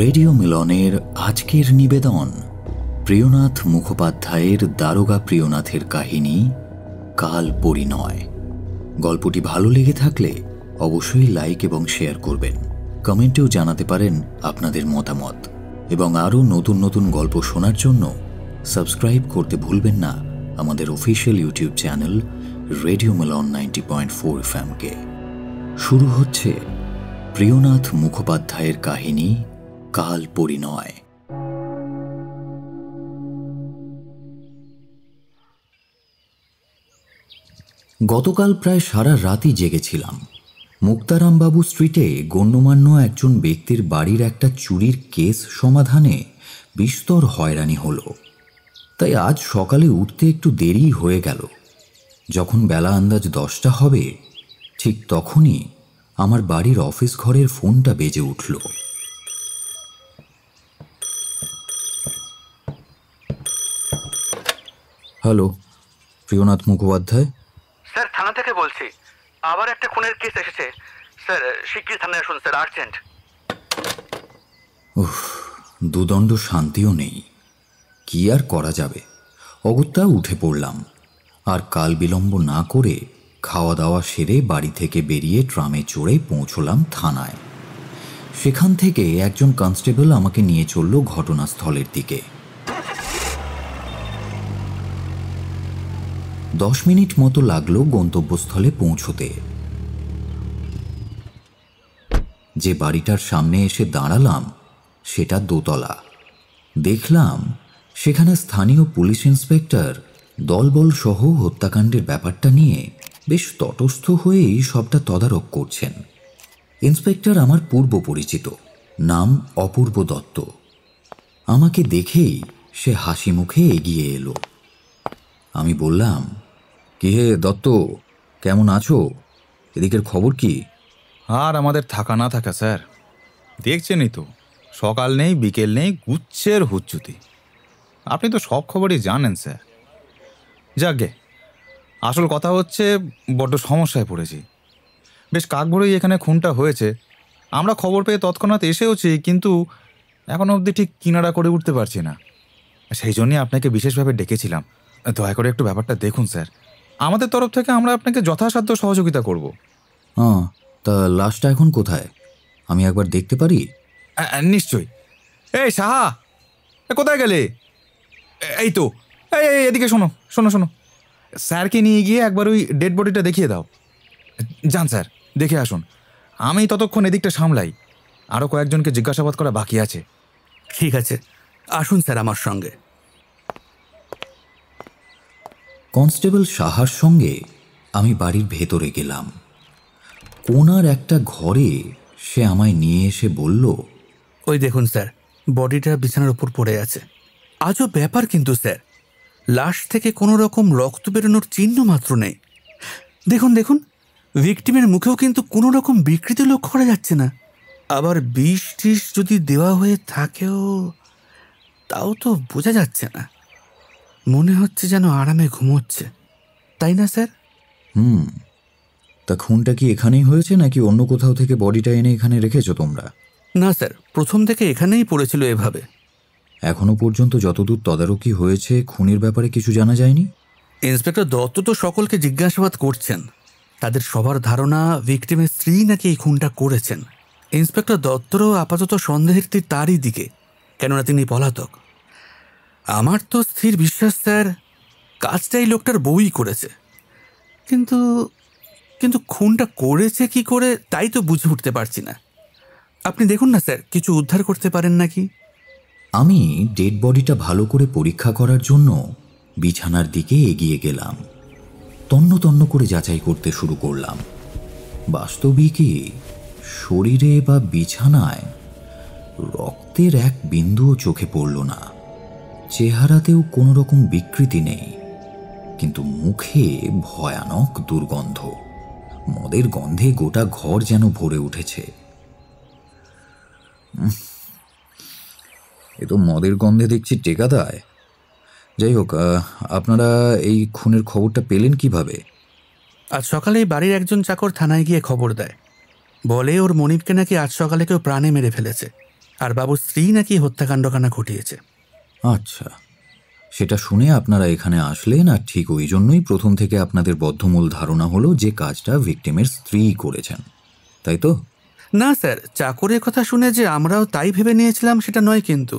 Radio মিলনের আজকের নিবেদন প্রিয়নাথ মুখোপাধ্যায়ের দারোগা প্রিয়নাথের কাহিনী কাল পরিণয়। গল্পটি ভালো লেগে থাকলে অবশ্যই লাইক এবং শেয়ার করবেন। কমেন্টেও জানাতে পারেন আপনাদের মতামত এবং আরও নতুন নতুন গল্প শোনার জন্য সাবস্ক্রাইব করতে ভুলবেন না আমাদের official YouTube channel radio Milan 90.4 FM-কে। শুরু হচ্ছে প্রিয়নাথ মুখোপাধ্যায়ের কাহিনী কাল পরিণয়। গতকাল প্রায় সারা রাতই জেগেছিলাম। মুক্তারামবাবু স্ট্রিটে গণ্যমান্য একজন ব্যক্তির বাড়ির একটা চুরির কেস সমাধানে বিস্তর হয়রানি হলো, তাই আজ সকালে উঠতে একটু দেরি হয়ে গেল। যখন বেলা আন্দাজ 10টা হবে, ঠিক তখনই আমার বাড়ির অফিস ঘরের ফোনটা বেজে উঠল। হ্যালো, প্রিয়নাথ মুখোপাধ্যায়। স্যার, থানা থেকে বলছি। আবার একটা খুনের কেস এসেছে স্যার, শিগগির থানায় আসুন স্যার, আর্জেন্ট। উফ, দুদণ্ড শান্তিও নেই। কি আর করা যাবে, অগত্যা উঠে পড়লাম। আর কাল বিলম্ব না করে খাওয়া দাওয়া সেরে বাড়ি থেকে বেরিয়ে ট্রামে চড়ে পৌঁছলাম থানায়। সেখান থেকে একজন কনস্টেবল আমাকে নিয়ে চলল ঘটনাস্থলের দিকে। 10 মিনিট মতো লাগলো গন্তব্যস্থলে পৌঁছতে। যে বাড়িটার সামনে এসে দাঁড়ালাম সেটা দোতলা। দেখলাম সেখানে স্থানীয় পুলিশ ইন্সপেক্টর দলবল সহ হত্যাকাণ্ডের ব্যাপারটা নিয়ে বেশ তটস্থ হয়েই সবটা তদারক করছেন। ইন্সপেক্টর আমার পূর্ব পরিচিত, নাম অপূর্ব দত্ত। আমাকে দেখেই সে হাসি মুখে এগিয়ে এলো। আমি বললাম, কি হে দত্ত, কেমন আছো? এদিকের খবর কি? আর আমাদের থাকা না থাকা স্যার, দেখছেনই তো, সকাল নেই বিকেল নেই, গুচ্ছের হুচ্ছুতি। আপনি তো সব খবরই জানেন স্যার। যাকগে, আসল কথা হচ্ছে বড্ড সমস্যায় পড়েছি। বেশ কাকভোরেই এখানে খুনটা হয়েছে। আমরা খবর পেয়ে তৎক্ষণাৎ এসেওছি, কিন্তু এখনও অবধি ঠিক কিনারা করে উঠতে পারছি না। সেই জন্যই আপনাকে বিশেষভাবে ডেকেছিলাম। দয়া করে একটু ব্যাপারটা দেখুন স্যার। আমাদের তরফ থেকে আমরা আপনাকে যথাসাধ্য সহযোগিতা করব। হ্যাঁ, তা লাশটা এখন কোথায়? আমি একবার দেখতে পারি? নিশ্চয়ই। এই সাহা, কোথায় গেলে? এই তো, এই এদিকে শোনো শোনো শোনো, স্যারকে নিয়ে গিয়ে একবার ওই ডেড বডিটা দেখিয়ে দাও। যান স্যার, দেখে আসুন। আমি ততক্ষণ এদিকটা সামলাই, আরও কয়েকজনকে জিজ্ঞাসাবাদ করা বাকি আছে। ঠিক আছে, আসুন স্যার আমার সঙ্গে। কনস্টেবল সাহার সঙ্গে আমি বাড়ির ভেতরে গেলাম। কোনার একটা ঘরে সে আমায় নিয়ে এসে বলল, ওই দেখুন স্যার, বডিটা বিছানার উপর পড়ে আছে। আজও ব্যাপার কিন্তু স্যার, লাশ থেকে কোনো রকম রক্ত বেরোনোর চিহ্ন মাত্র নেই। দেখুন দেখুন, ভিকটিমের মুখেও কিন্তু কোনো রকম বিকৃতি লক্ষ্য করা যাচ্ছে না। আবার বিষ টিষ যদি দেওয়া হয়ে থাকেও, তাও তো বোঝা যাচ্ছে না। মনে হচ্ছে যেন আরামে ঘুমোচ্ছে, তাই না স্যার? তা খুনটা কি এখানেই হয়েছে নাকি অন্য কোথাও থেকে বডিটা এনে এখানে রেখেছো তোমরা? না স্যার, প্রথম থেকে এখানেই পড়েছিল এভাবে। এখনো পর্যন্ত যতদূর তদারকি হয়েছে খুনের ব্যাপারে কিছু জানা যায়নি? ইন্সপেক্টর দত্ত তো সকলকে জিজ্ঞাসাবাদ করছেন। তাদের সবার ধারণা ভিকটিমের স্ত্রী নাকি এই খুনটা করেছেন। ইন্সপেক্টর দত্তরও আপাতত সন্দেহের তীর তারই দিকে, কেননা তিনি পলাতক। আমার তো স্থির বিশ্বাস স্যার, কাজটাই লোকটার বউই করেছে। কিন্তু কিন্তু খুনটা করেছে কি করে তাই তো বুঝে উঠতে পারছি না। আপনি দেখুন না স্যার, কিছু উদ্ধার করতে পারেন নাকি। আমি ডেড বডিটা ভালো করে পরীক্ষা করার জন্য বিছানার দিকে এগিয়ে গেলাম। তন্ন তন্ন করে যাচাই করতে শুরু করলাম। বাস্তবিকই শরীরে বা বিছানায় রক্তের এক বিন্দুও চোখে পড়ল না। চেহারাতেও কোনো রকম বিকৃতি নেই, কিন্তু মুখে ভয়ানক দুর্গন্ধ। মদের গন্ধে গোটা ঘর যেন ভরে উঠেছে। এ তো মদের গন্ধে দেখছি টেকা দেয়। যাই হোক, আপনারা এই খুনের খবরটা পেলেন কিভাবে? আজ সকালেই বাড়ির একজন চাকর থানায় গিয়ে খবর দেয়, বলে ওর মনিবকে নাকি আজ সকালে কেউ প্রাণে মেরে ফেলেছে। আর বাবুর স্ত্রী নাকি হত্যাকাণ্ডখানা ঘটিয়েছে। আচ্ছা, সেটা শুনে আপনারা এখানে আসলেন, আর ঠিক ওই জন্যই প্রথম থেকে আপনাদের বদ্ধমূল ধারণা হলো যে কাজটা ভিকটিমের স্ত্রী করেছেন, তাই তো? না স্যার, চাকরের কথা শুনে যে আমরাও তাই ভেবে নিয়েছিলাম সেটা নয়, কিন্তু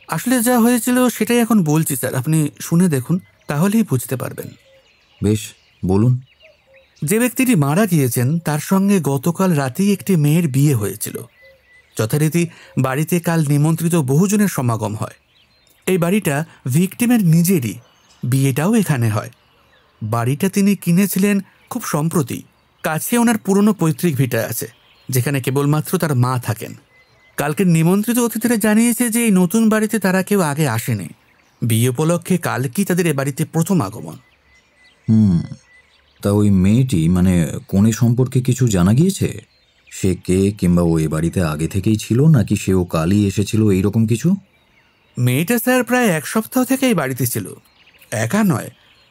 আসলে যা হয়েছিল সেটাই এখন বলছি স্যার। আপনি শুনে দেখুন, তাহলেই বুঝতে পারবেন। বেশ, বলুন। যে ব্যক্তিটি মারা গিয়েছেন তার সঙ্গে গতকাল রাতেই একটি মেয়ের বিয়ে হয়েছিল। যথারীতি বাড়িতে কাল নিমন্ত্রিত বহুজনের সমাগম হয়। এই বাড়িটা ভিকটিমের নিজেরই, বিয়েটাও এখানে হয়। বাড়িটা তিনি কিনেছিলেন খুব সম্প্রতি। কাছে ওনার পুরনো পৈতৃক ভিটা আছে, যেখানে কেবলমাত্র তার মা থাকেন। কালকের নিমন্ত্রিত অতিথিরা জানিয়েছে যে এই নতুন বাড়িতে তারা কেউ আগে আসেনি। বিয়ে উপলক্ষে কালকেই তাদের এ বাড়িতে প্রথম আগমন। তা ওই মেয়েটি, মানে কনে সম্পর্কে কিছু জানা গিয়েছে? সে কে, কিংবা ওই বাড়িতে আগে থেকেই ছিল নাকি সেও কালই এসেছিল, এইরকম কিছু? মেয়েটা স্যার প্রায় 1 সপ্তাহ থেকে এই বাড়িতে ছিল। একা নয়,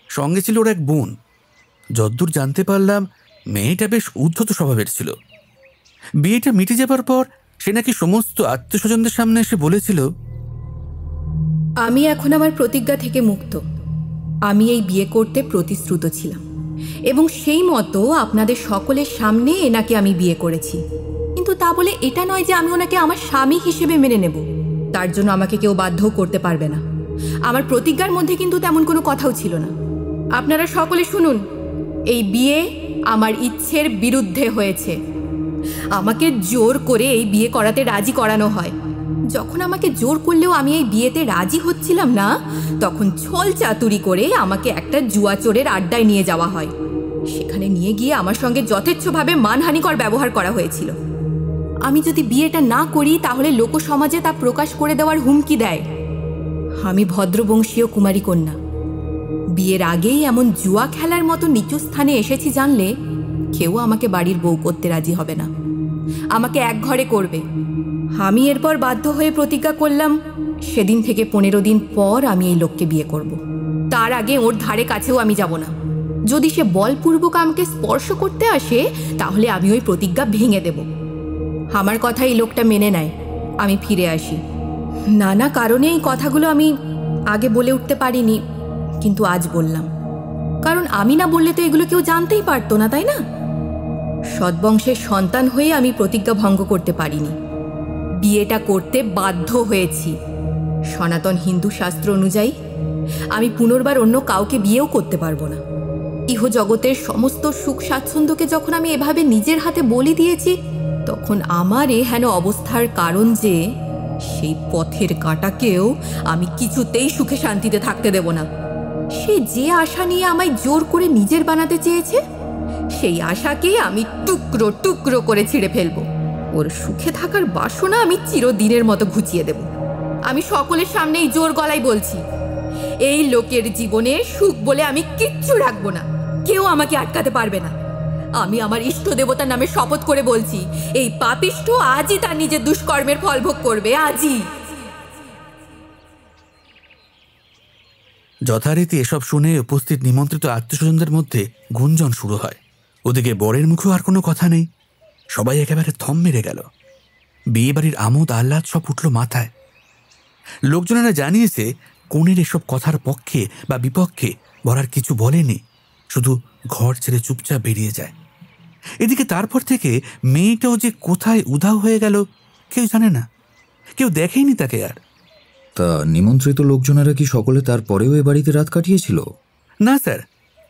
সঙ্গে ছিল ওর এক বোন। যদ্দূর জানতে পারলাম মেয়েটা বেশ উদ্ধত স্বভাবের ছিল। বিয়েটা মিটে যাবার পর সে নাকি সমস্ত আত্মীয়স্বজনদের সামনে এসে বলেছিল, আমি এখন আমার প্রতিজ্ঞা থেকে মুক্ত। আমি এই বিয়ে করতে প্রতিশ্রুত ছিলাম এবং সেই মতো আপনাদের সকলের সামনে এনাকে আমি বিয়ে করেছি। কিন্তু তা বলে এটা নয় যে আমি ওনাকে আমার স্বামী হিসেবে মেনে নেব। তার জন্য আমাকে কেউ বাধ্যও করতে পারবে না। আমার প্রতিজ্ঞার মধ্যে কিন্তু তেমন কোনো কথাও ছিল না। আপনারা সকলে শুনুন, এই বিয়ে আমার ইচ্ছের বিরুদ্ধে হয়েছে। আমাকে জোর করে এই বিয়ে করাতে রাজি করানো হয়। যখন আমাকে জোর করলেও আমি এই বিয়েতে রাজি হচ্ছিলাম না, তখন ছল চাতুরি করে আমাকে একটা জুয়াচোরের আড্ডায় নিয়ে যাওয়া হয়। সেখানে নিয়ে গিয়ে আমার সঙ্গে যথেচ্ছভাবে মানহানিকর ব্যবহার করা হয়েছিল। আমি যদি বিয়েটা না করি তাহলে লোকসমাজে তা প্রকাশ করে দেওয়ার হুমকি দেয়। আমি ভদ্রবংশীয় কুমারী কন্যা। বিয়ের আগেই এমন জুয়া খেলার মতো নিচু স্থানে এসেছি জানলে কেউ আমাকে বাড়ির বউ করতে রাজি হবে না, আমাকে এক ঘরে করবে। আমি এরপর বাধ্য হয়ে প্রতিজ্ঞা করলাম, সেদিন থেকে 15 দিন পর আমি এই লোককে বিয়ে করব। তার আগে ওর ধারে কাছেও আমি যাব না। যদি সে বলপূর্বক আমাকে স্পর্শ করতে আসে তাহলে আমি ওই প্রতিজ্ঞা ভেঙে দেব। আমার কথা এই লোকটা মেনে নেয়, আমি ফিরে আসি। নানা কারণে এই কথাগুলো আমি আগে বলে উঠতে পারিনি, কিন্তু আজ বললাম। কারণ আমি না বললে তো এগুলো কেউ জানতেই পারতো না, তাই না? সদ্বংশের সন্তান হয়ে আমি প্রতিজ্ঞা ভঙ্গ করতে পারিনি। বিয়েটা করতে বাধ্য হয়েছি। সনাতন হিন্দু শাস্ত্র অনুযায়ী আমি পুনর্বার অন্য কাউকে বিয়েও করতে পারবো না। ইহজগতের সমস্ত সুখ স্বাচ্ছন্দ্যকে যখন আমি এভাবে নিজের হাতে বলি দিয়েছি, তখন আমার হেন অবস্থার কারণ যে সেই পথের কাঁটাকেও আমি কিছুতেই সুখে শান্তিতে থাকতে দেব না। সে যে আশা নিয়ে আমায় জোর করে নিজের বানাতে চেয়েছে, সেই আশাকে আমি টুকরো টুকরো করে ছিঁড়ে ফেলবো। ওর সুখে থাকার বাসনা আমি চিরদিনের মতো ঘুচিয়ে দেব। আমি সকলের সামনেই জোর গলায় বলছি, এই লোকের জীবনে সুখ বলে আমি কিচ্ছু রাখবো না। কেউ আমাকে আটকাতে পারবে না। আমি আমার ইষ্ট দেবতার নামে শপথ করে বলছি, এই পাপিষ্ঠ আজই তার নিজের দুষ্কর্মের ফল ভোগ করবে, আজই। যথারীতি এসব শুনে উপস্থিত নিমন্ত্রিত আত্মীয়স্বজনদের মধ্যে গুঞ্জন শুরু হয়। ওদিকে বরের মুখেও আর কোনো কথা নেই। সবাই একেবারে থম মেরে গেল। বিয়ে বাড়ির আমোদ আহ্লাদ সব উঠল মাথায়। লোকজনেরা জানিয়েছে কনের এসব কথার পক্ষে বা বিপক্ষে বলার কিছু বলেনি, শুধু ঘর ছেড়ে চুপচাপ বেরিয়ে যায়। এদিকে তারপর থেকে মেয়েটাও যে কোথায় উধাও হয়ে গেল কেউ জানে না, কেউ দেখেইনি তাকে আর। তা নিমন্ত্রিত লোকজনেরা কি সকলে তারপরেও এ বাড়িতে রাত কাটিয়েছিল? না স্যার,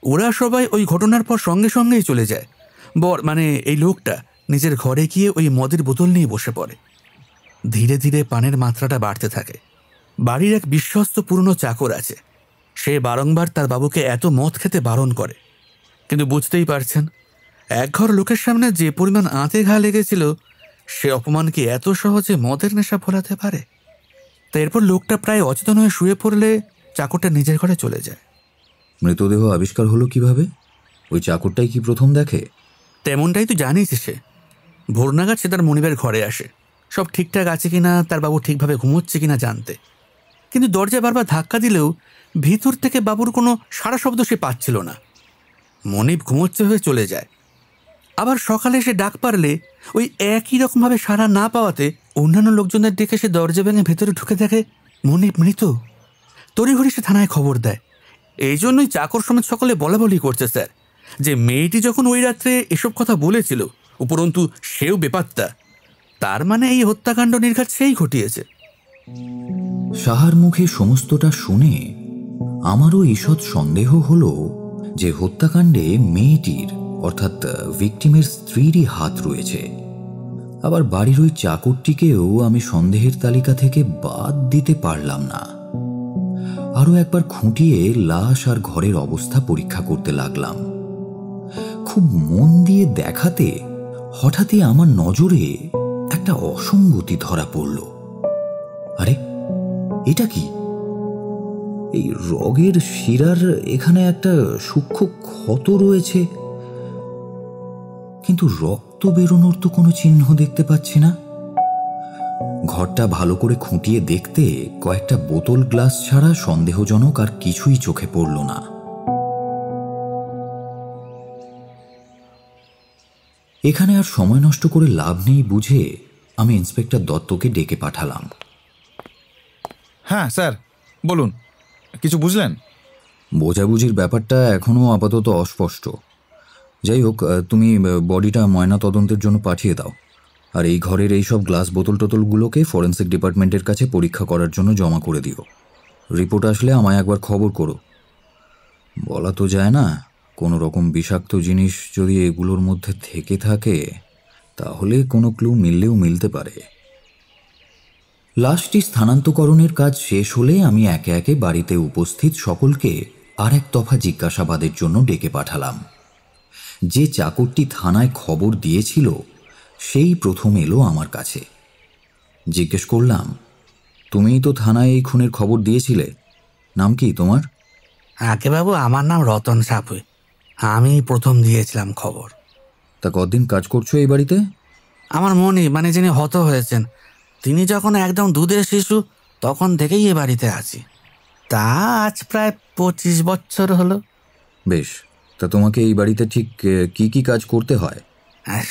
ওরা সবাই ওই ঘটনার পর সঙ্গে সঙ্গেই চলে যায়। মানে এই লোকটা নিজের ঘরে গিয়ে ওই মদের বোতল নিয়ে বসে পড়ে। ধীরে ধীরে পানের মাত্রাটা বাড়তে থাকে। বাড়ির এক বিশ্বস্ত পুরনো চাকর আছে, সে বারংবার তার বাবুকে এত মদ খেতে বারণ করে, কিন্তু বুঝতেই পারছেন একঘর লোকের সামনে যে পরিমাণ আঁতে ঘা লেগেছিল, সে অপমানকে এত সহজে মদের নেশা ভোলাতে পারে? তা এরপর লোকটা প্রায় অচেতন হয়ে শুয়ে পড়লে চাকরটা নিজের ঘরে চলে যায়। মৃতদেহ আবিষ্কার হলো কিভাবে? ওই চাকরটাই কি প্রথম দেখে? তেমনটাই তো জানিয়েছে সে। ভোর নাগাদ সে তার মনিবের ঘরে আসে, সব ঠিকঠাক আছে কিনা, তার বাবু ঠিকভাবে ঘুমোচ্ছে কিনা জানতে। কিন্তু দরজা বারবার ধাক্কা দিলেও ভিতর থেকে বাবুর কোনো সাড়া শব্দ সে পাচ্ছিল না। মনিব ঘুমোচ্ছে হয়ে চলে যায়। আবার সকালে সে ডাক পারলে ওই একই রকমভাবে সাড়া না পাওয়াতে অন্যান্য লোকজনের ডেকে সে দরজা ভেঙে ভেতরে ঢুকে দেখে মনি মৃত। তড়িঘড়ি সে থানায় খবর দেয়। এই জন্যই চাকর সমেত সকলে বলা বলি করছে স্যার যে মেয়েটি যখন ওই রাত্রে এসব কথা বলেছিল, উপরন্তু সেও বেপাত্তা, তার মানে এই হত্যাকাণ্ড নির্ঘাত সেই ঘটিয়েছে। সাহার মুখে সমস্তটা শুনে আমারও ঈষৎ সন্দেহ হলো যে হত্যাকাণ্ডে মেয়েটির অর্থাৎ ভিকটিমের স্ত্রীরই হাত রয়েছে। আবার বাড়ির ওই চাকরটিকেও আমি সন্দেহের তালিকা থেকে বাদ দিতে পারলাম না। আরও একবার খুঁটিয়ে লাশ আর ঘরের অবস্থা পরীক্ষা করতে লাগলাম। খুব মন দিয়ে দেখাতে হঠাৎই আমার নজরে একটা অসঙ্গতি ধরা পড়ল। আরে এটা কি? এই রগের শিরার এখানে একটা সূক্ষ্ম ক্ষত রয়েছে, কিন্তু রক্ত বেরোনোর তো কোনো চিহ্ন দেখতে পাচ্ছি না। ঘরটা ভালো করে খুঁটিয়ে দেখতে কয়েকটা বোতল গ্লাস ছাড়া সন্দেহজনক আর কিছুই চোখে পড়ল না। এখানে আর সময় নষ্ট করে লাভ নেই বুঝে আমি ইন্সপেক্টর দত্তকে ডেকে পাঠালাম। হ্যাঁ স্যার, বলুন, কিছু বুঝলেন? বোঝাবুঝির ব্যাপারটা এখনো আপাতত অস্পষ্ট। যাই হোক, তুমি বডিটা ময়না তদন্তের জন্য পাঠিয়ে দাও, আর এই ঘরের এই সব গ্লাস বোতল টোতলগুলোকে ফরেন্সিক ডিপার্টমেন্টের কাছে পরীক্ষা করার জন্য জমা করে দিও। রিপোর্ট আসলে আমায় একবার খবর করো। বলা তো যায় না, কোনো রকম বিষাক্ত জিনিস যদি এগুলোর মধ্যে থেকে থাকে তাহলে কোনো ক্লু মিললেও মিলতে পারে। লাশটি স্থানান্তকরণের কাজ শেষ হলে আমি একে একে বাড়িতে উপস্থিত সকলকে আর এক দফা জিজ্ঞাসাবাদের জন্য ডেকে পাঠালাম। যে চাকরটি থানায় খবর দিয়েছিল সেই প্রথম এলো আমার কাছে। জিজ্ঞেস করলাম, তুমিই তো থানায় এই খুনের খবর দিয়েছিলে, নাম কি তোমার? আগে বাবু, আমার নাম রতন সাপুই, আমি প্রথম দিয়েছিলাম খবর। তা কতদিন কাজ করছো এই বাড়িতে? আমার মনি, মানে যিনি হত হয়েছেন, তিনি যখন একদম দুধের শিশু তখন থেকেই এ বাড়িতে আছি। তা আজ প্রায় 25 বছর হলো। বেশ, তা তোমাকে এই বাড়িতে ঠিক কি কি কাজ করতে হয়?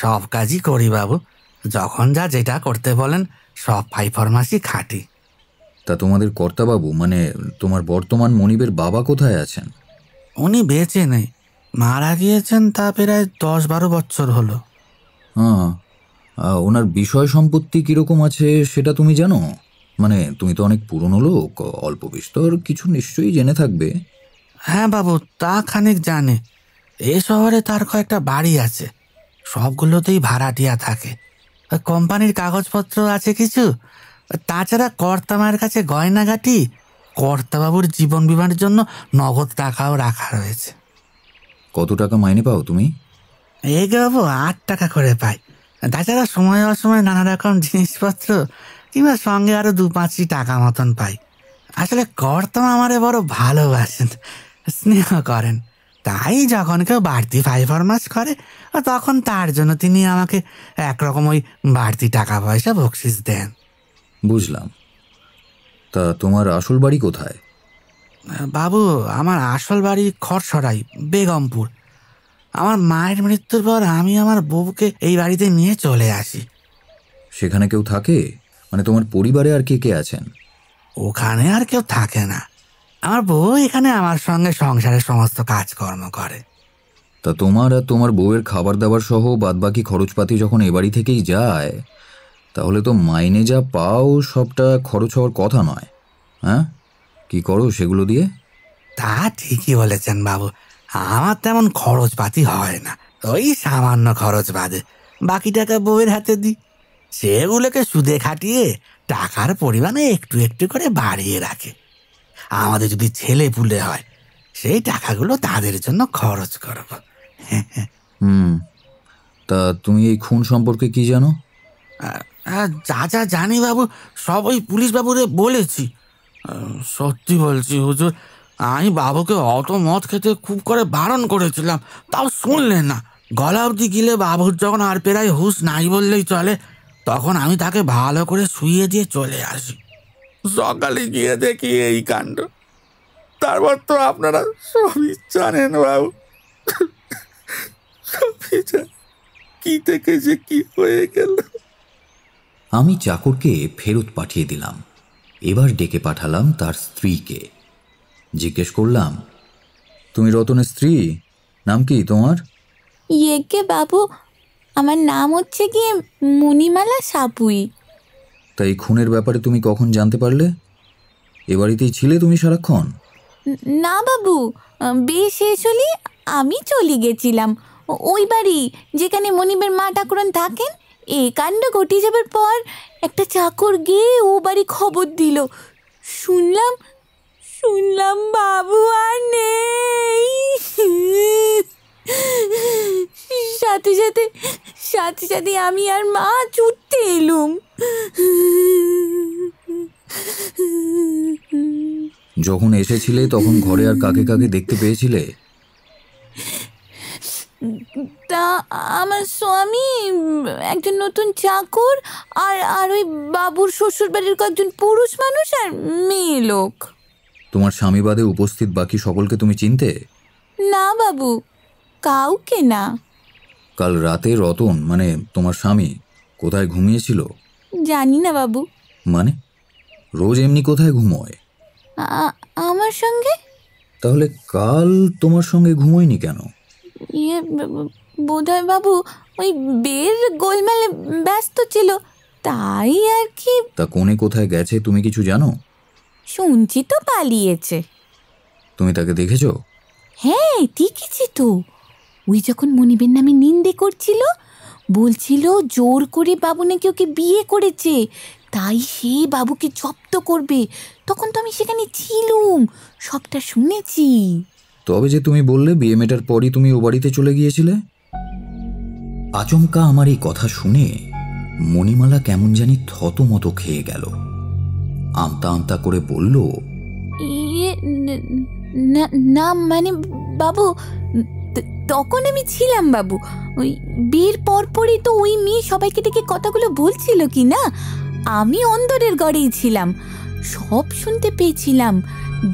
সব কাজই করি বাবু, যখন যা যেটা করতে বলেন সব ফাইফরমাসি খাটি। তা তোমাদের কর্তাবাবু, মানে তোমার বর্তমান মনিবের বাবা কোথায় আছেন? উনি বেঁচে নেই, মারা গিয়েছেন তা প্রায় 10-12 বছর হলো। হ্যাঁ, ওনার বিষয় সম্পত্তি কীরকম আছে সেটা তুমি জানো? মানে তুমি তো অনেক পুরনো লোক, অল্প বিস্তর কিছু নিশ্চয়ই জেনে থাকবে। হ্যাঁ বাবু, তা খানিক জানে। এ শহরে তার কয়েকটা বাড়ি আছে, সবগুলোতেই ভাড়াটিয়া থাকে। কোম্পানির কাগজপত্র আছে কিছু, তাছাড়া কর্তামার কাছে গয়নাগাটি, কর্তাবাবুর জীবন বিমার জন্য নগদ টাকাও রাখা রয়েছে। কত টাকা মাইনে পাও তুমি? এই বাবু 8 টাকা করে পাই। তাছাড়া সময় অসময় নানা রকম জিনিসপত্র কিংবা সঙ্গে আরো 2-5 টাকা মতন পাই। আসলে কর্তামা আমারে বড় ভালোবাসেন, স্নেহ করেন, তাই যখন কেউ বাড়তি ফাইফরমাস করে তখন তার জন্য তিনি আমাকে একরকম ওই বাড়তি টাকা পয়সা বকশিস দেন। বুঝলাম। তা তোমার আসল বাড়ি কোথায়? বাবু, আমার আসল বাড়ি খড়সরাই, বেগমপুর। আমার মায়ের মৃত্যুর পর আমি আমার বউকে এই বাড়িতে নিয়ে চলে আসি। সেখানে কেউ থাকে? মানে তোমার পরিবারে আর কে কে আছেন? ওখানে আর কেউ থাকে না, আমার বউ এখানে আমার সঙ্গে সংসারের সমস্ত কাজকর্ম করে। তা তোমার আর তোমার বউয়ের খাবার দাবার সহ বাদবাকি খরচপাতি যখন এ বাড়ি থেকেই যায়, তাহলে তো মাইনে যা পাও সবটা খরচ হওয়ার কথা নয়। হ্যাঁ, কি করো সেগুলো দিয়ে? তা ঠিকই বলেছেন বাবু, আমার তেমন খরচপাতি হয় না, ওই সামান্য খরচ বাদে বাকি টাকা বউয়ের হাতে দিই। সেগুলোকে সুদে খাটিয়ে টাকার পরিমাণে একটু একটু করে বাড়িয়ে রাখে। আমাদের যদি ছেলে পুলে হয় সেই টাকাগুলো তাদের জন্য খরচ করব। তা তুমি এই খুন সম্পর্কে কি জানো? যা যা জানি বাবু সব ওই পুলিশ বাবুরে বলেছি। সত্যি বলছি হুজুর, আমি বাবুকে অত মদ খেতে খুব করে বারণ করেছিলাম, তাও শুনলেন না। গলা অবধি গিলে বাবুর যখন আর প্রায় হুঁশ নাই বললেই চলে, তখন আমি তাকে ভালো করে শুইয়ে দিয়ে চলে আসি। সকালে গিয়ে দেখি এই কাণ্ড। তারপর তো আপনারা সবই জানেন বাবু, সবই জানেন কি থেকে যে কি হয়ে গেল। আমি চাকরকে ফেরত পাঠিয়ে দিলাম। এবার ডেকে পাঠালাম তার স্ত্রীকে। জিজ্ঞেস করলাম, তুমি রতনের স্ত্রী? নাম কি তোমার? ইয়েকে বাবু, আমার নাম হচ্ছে গিয়ে মণিমালা সাপুই। তাই খুনের ব্যাপারে তুমি কখন জানতে পারলে? এ বাড়িতেই ছিলে তুমি সারাক্ষণ? না বাবু, বিয়ে শেষ হলে আমি চলে গেছিলাম ওই বাড়ি যেখানে মনিবের মা ঠাকুরন থাকেন। এই কাণ্ড ঘটে যাবার পর একটা চাকর গিয়ে ও বাড়ি খবর দিল। শুনলাম শুনলাম বাবু আর নেই। সাথে সাথে সাথে সাথে আমি আর মা ছুটতে এলুম। যখন এসেছিলে তখন ঘরে আর কাকে কাকে দেখতে পেয়েছিলে? তা আমার স্বামী, একজন নতুন চাকর, আর আর ওই বাবুর শ্বশুর বাড়ির কয়েকজন পুরুষ মানুষ আর মেয়ে লোক। তোমার স্বামী বাদে উপস্থিত বাকি সকলকে তুমি চিনতে? না বাবু, কাউকে না। কাল রাতে রতন মানে তোমার স্বামী কোথায় ঘুমিয়েছিল? জানি না বাবু। মানে রোজ এমনি কোথায় ঘুমোয়? আমার সঙ্গে। তাহলে কাল তোমার সঙ্গে ঘুমোয়নি কেন? ইয়ে বোধহয় বাবু ওই বের গোলমালে ব্যস্ত ছিল, তাই আর কি। তা কোণে কোথায় গেছে তুমি কিছু জানো? শুনছি তো পালিয়েছে। তুমি তাকে দেখেছো? হ্যাঁ, দেখেছি তো। ওই যখন মনিবের নামে নিন্দে করছিল, বলছিল জোর করে বাবু নাকি ওকে বিয়ে করেছে, তাই সে বাবুকে জব্দ করবে। তখন তো আমি সেখানে ছিলুম, সবটা শুনেছি। তবে যে তুমি বললে বিয়ে মেটার পরই তুমি ও বাড়িতে চলে গিয়েছিলে। আচমকা আমার এই কথা শুনে মণিমালা কেমন জানি থতমত খেয়ে গেল। আমতা আমতা করে বলল, ইয়ে না মানে বাবু, তখন আমি ছিলাম বাবু। ওই বিয়ের পরপরই তো ওই মেয়ে সবাইকে ডেকে কথাগুলো বলছিল কি না, আমি অন্দরের ঘরেই ছিলাম, সব শুনতে পেয়েছিলাম।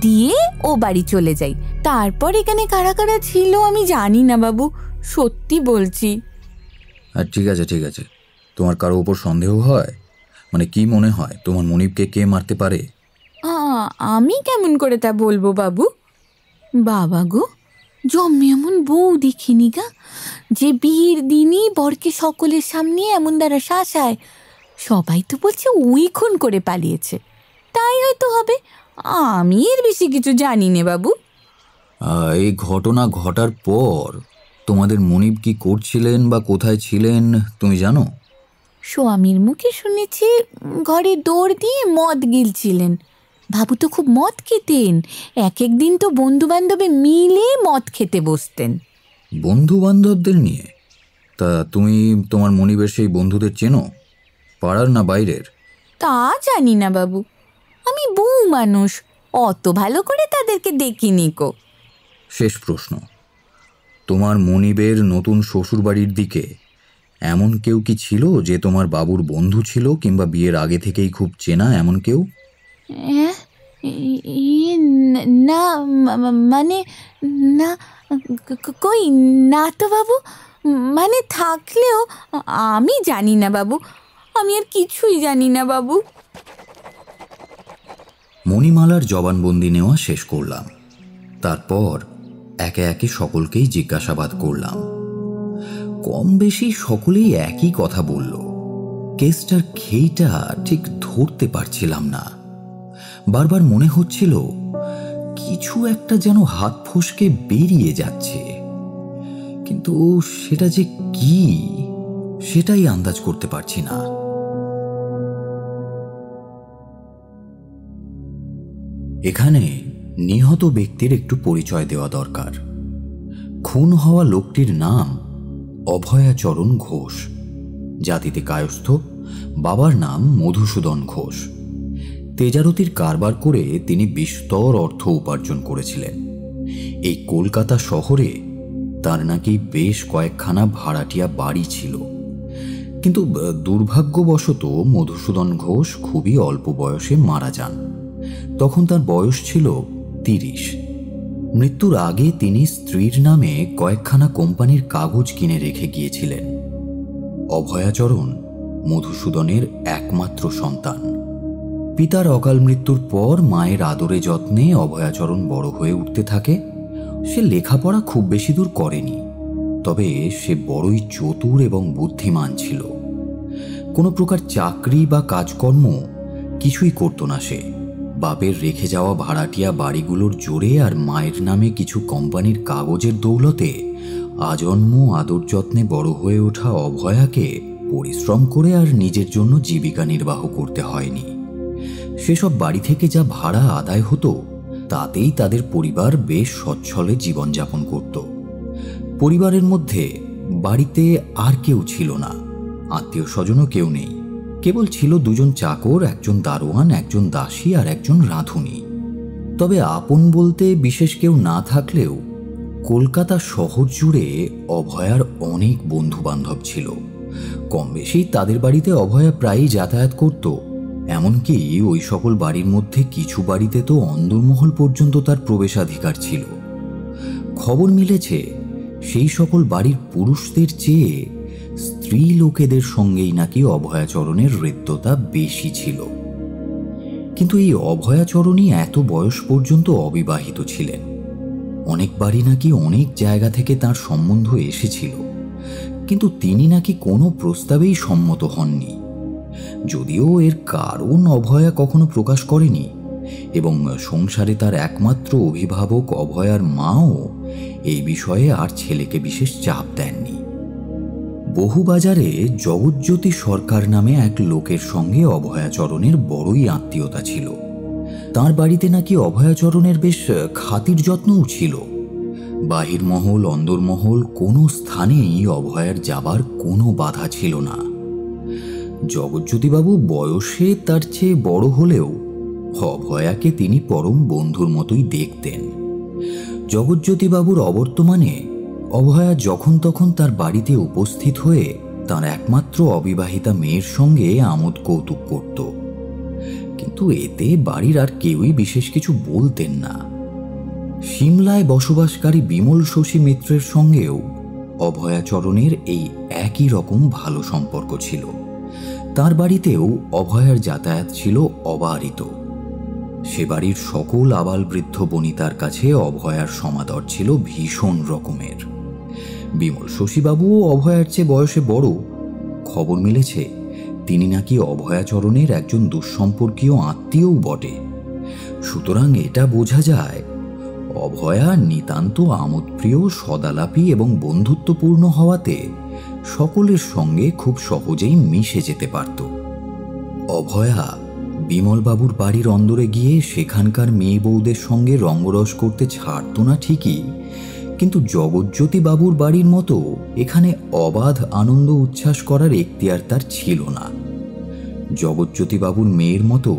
দিয়ে ও বাড়ি চলে যাই। তারপর এখানে কারা কারা ছিল আমি জানি না বাবু, সত্যি বলছি। আর ঠিক আছে ঠিক আছে, তোমার কারো ওপর সন্দেহ হয়? মানে কি মনে হয় তোমার মনিবকে কে মারতে পারে? আমি কেমন করে তা বলবো বাবু? বাবা গো, জন্মে এমন বউ দেখিনি গা, যে বিয়ের দিনই বরকে সকলের সামনে এমন দ্বারা শাসায়। সবাই তো বলছে ওই খুন করে পালিয়েছে, তাই হয়তো হবে। আমি এর বেশি কিছু জানি না বাবু। এই ঘটনা ঘটার পর তোমাদের মনিব কি করছিলেন বা কোথায় ছিলেন তুমি জানো? স্বামীর মুখে শুনেছি ঘরে দৌড় দিয়ে মদ গিলছিলেন। বাবু তো খুব মদ খেতেন, এক এক দিন তো বন্ধু বান্ধবে মিলে মদ খেতে বসতেন। বন্ধু বান্ধবদের নিয়ে? তা তুমি তোমার মনিবের সেই বন্ধুদের চেনো? পাড়ার না বাইরের? তা জানি না বাবু, আমি বউ মানুষ, অত ভালো করে তাদেরকে দেখিনি কো। শেষ প্রশ্ন, তোমার মনিবের নতুন শ্বশুরবাড়ির দিকে এমন কেউ কি ছিল যে তোমার বাবুর বন্ধু ছিল কিংবা বিয়ের আগে থেকেই খুব চেনা এমন কেউ? না মানে না, কই না তো বাবু। মানে থাকলেও আমি জানি না বাবু, আমি আর কিছুই জানি না বাবু। মণিমালার জবানবন্দি নেওয়া শেষ করলাম। তারপর একে একে সকলকেই জিজ্ঞাসাবাদ করলাম। কম বেশি সকলেই একই কথা বলল। কেসটার খেইটা ঠিক ধরতে পারছিলাম না। বারবার মনে হচ্ছিল কিছু একটা যেন হাত ফসকে বেরিয়ে যাচ্ছে, কিন্তু সেটা যে কি সেটাই আন্দাজ করতে পারছি না। এখানে নিহত ব্যক্তির একটু পরিচয় দেওয়া দরকার। খুন হওয়া লোকটির নাম অভয়াচরণ ঘোষ, জাতিতে কায়স্থ, বাবার নাম মধুসূদন ঘোষ। তেজারতির কারবার করে তিনি বিস্তর অর্থ উপার্জন করেছিলেন। এই কলকাতা শহরে তার নাকি বেশ কয়েকখানা ভাড়াটিয়া বাড়ি ছিল, কিন্তু দুর্ভাগ্যবশত মধুসূদন ঘোষ খুবই অল্প বয়সে মারা যান। তখন তার বয়স ছিল 30। মৃত্যুর আগে তিনি স্ত্রীর নামে কয়েকখানা কোম্পানির কাগজ কিনে রেখে গিয়েছিলেন। অভয়াচরণ মধুসূদনের একমাত্র সন্তান। পিতার অকাল মৃত্যুর পর মায়ের আদরে যত্নে অভয়াচরণ বড় হয়ে উঠতে থাকে। সে লেখাপড়া খুব বেশি দূর করেনি, তবে সে বড়ই চতুর এবং বুদ্ধিমান ছিল। কোনো প্রকার চাকরি বা কাজকর্ম কিছুই করত না সে। বাপের রেখে যাওয়া ভাড়াটিয়া বাড়িগুলোর জোরে আর মায়ের নামে কিছু কোম্পানির কাগজের দৌলতে আজন্ম আদর যত্নে বড় হয়ে ওঠা অভয়াকে পরিশ্রম করে আর নিজের জন্য জীবিকা নির্বাহ করতে হয়নি। সেসব বাড়ি থেকে যা ভাড়া আদায় হতো তাতেই তাদের পরিবার বেশ সচ্ছলে জীবনযাপন করত। পরিবারের মধ্যে বাড়িতে আর কেউ ছিল না, আত্মীয় স্বজনও কেউ নেই। কেবল ছিল দুজন চাকর, একজন দারোয়ান, একজন দাসী আর একজন রাঁধুনি। তবে আপন বলতে বিশেষ কেউ না থাকলেও কলকাতা শহর জুড়ে অভয়ার অনেক বন্ধু বান্ধব ছিল। কম বেশি তাদের বাড়িতে অভয়া প্রায়ই যাতায়াত করত। এমনকি ওই সকল বাড়ির মধ্যে কিছু বাড়িতে তো অন্দরমহল পর্যন্ত তার প্রবেশাধিকার ছিল। খবর মিলেছে সেই সকল বাড়ির পুরুষদের চেয়ে স্ত্রী লোকেদের সঙ্গেই নাকি অভয়াচরণের হৃদ্যতা বেশি ছিল। কিন্তু এই অভয়াচরণই এত বয়স পর্যন্ত অবিবাহিত ছিলেন। অনেকবারই নাকি অনেক জায়গা থেকে তার সম্বন্ধ এসেছিল, কিন্তু তিনি নাকি কোনো প্রস্তাবেই সম্মত হননি। যদিও এর কারণ অভয়া কখনো প্রকাশ করেনি, এবং সংসারে তার একমাত্র অভিভাবক অভয়ার মাও এই বিষয়ে আর ছেলেকে বিশেষ চাপ দেননি। বহুবাজারে জগৎজ্যোতি সরকার নামে এক লোকের সঙ্গে অভয়াচরণের বড়ই আত্মীয়তা ছিল। তার বাড়িতে নাকি অভয়াচরণের বেশ খাতির যত্নও ছিল। বাহিরমহল অন্দরমহল কোনো স্থানেই অভয়ার যাবার কোনো বাধা ছিল না। জগৎজ্যোতিবাবু বয়সে তার চেয়ে বড় হলেও অভয়াকে তিনি পরম বন্ধুর মতোই দেখতেন। জগৎজ্যোতিবাবুর অবর্তমানে অভয়া যখন তখন তার বাড়িতে উপস্থিত হয়ে তার একমাত্র অবিবাহিতা মেয়ের সঙ্গে আমোদ কৌতুক করত, কিন্তু এতে বাড়ির আর কেউই বিশেষ কিছু বলতেন না। সিমলায় বসবাসকারী বিমল শশী মিত্রের সঙ্গেও অভয়াচরণের এই একই রকম ভালো সম্পর্ক ছিল। তার বাড়িতেও অভয়ার যাতায়াত ছিল অবারিত। সে বাড়ির সকল আবাল বৃদ্ধ বনিতার কাছে অভয়ার সমাদর ছিল ভীষণ রকমের। বিমল শশীবাবুও অভয়ার চেয়ে বয়সে বড়। খবর মিলেছে তিনি নাকি অভয়াচরণের একজন দুঃসম্পর্কীয় আত্মীয়ও বটে। সুতরাং এটা বোঝা যায় অভয়া নিতান্ত আমোদপ্রিয়, সদালাপী এবং বন্ধুত্বপূর্ণ হওয়াতে সকলের সঙ্গে খুব সহজেই মিশে যেতে পারত। অভয়া বিমলবাবুর বাড়ির অন্দরে গিয়ে সেখানকার মেয়ে বউদের সঙ্গে রঙ্গরস করতে ছাড়ত না ঠিকই, কিন্তু জগৎজ্যোতিবাবুর বাড়ির মতো এখানে অবাধ আনন্দ উচ্ছ্বাস করার এখতিয়ার তার ছিল না। জগৎজ্যোতিবাবুর মেয়ের মতো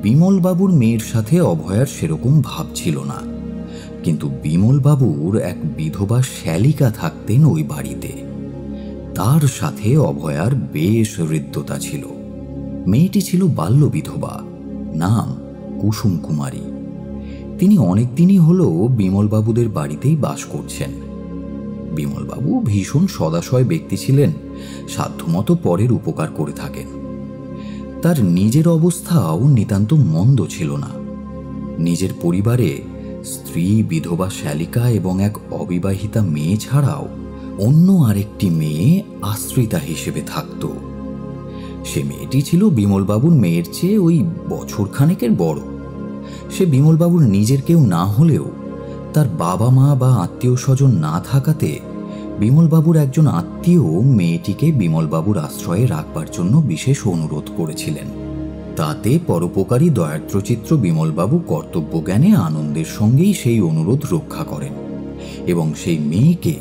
বিমলবাবুর মেয়ের সাথে অভয়ার সেরকম ভাব ছিল না, কিন্তু বিমলবাবুর এক বিধবা শ্যালিকা থাকতেন ওই বাড়িতে। তার সাথে অভয়ার বেশ হৃদ্যতা ছিল। মেয়েটি ছিল বাল্য বিধবা, নাম কুসুম কুমারী। তিনি অনেকদিনই হলো বিমলবাবুদের বাড়িতেই বাস করছেন। বিমলবাবু ভীষণ সদাশয় ব্যক্তি ছিলেন, সাধ্যমতো পরের উপকার করে থাকেন। তার নিজের অবস্থাও নিতান্ত মন্দ ছিল না। নিজের পরিবারে স্ত্রী, বিধবা শ্যালিকা এবং এক অবিবাহিতা মেয়ে ছাড়াও অন্য আরেকটি মেয়ে আশ্রিতা হিসেবে থাকত। সে মেয়েটি ছিল বিমলবাবুর মেয়ের চেয়ে ওই বছরখানেকের বড়। সে বিমলবাবুর নিজের কেউ না হলেও তার বাবা মা বা আত্মীয় স্বজন না থাকাতে বিমলবাবুর একজন আত্মীয় মেয়েটিকে বিমলবাবুর আশ্রয়ে রাখবার জন্য বিশেষ অনুরোধ করেছিলেন। তাতে পরোপকারী দয়ার্দ্রচিত্র বিমলবাবু কর্তব্যজ্ঞানে আনন্দের সঙ্গেই সেই অনুরোধ রক্ষা করেন এবং সেই মেয়েকে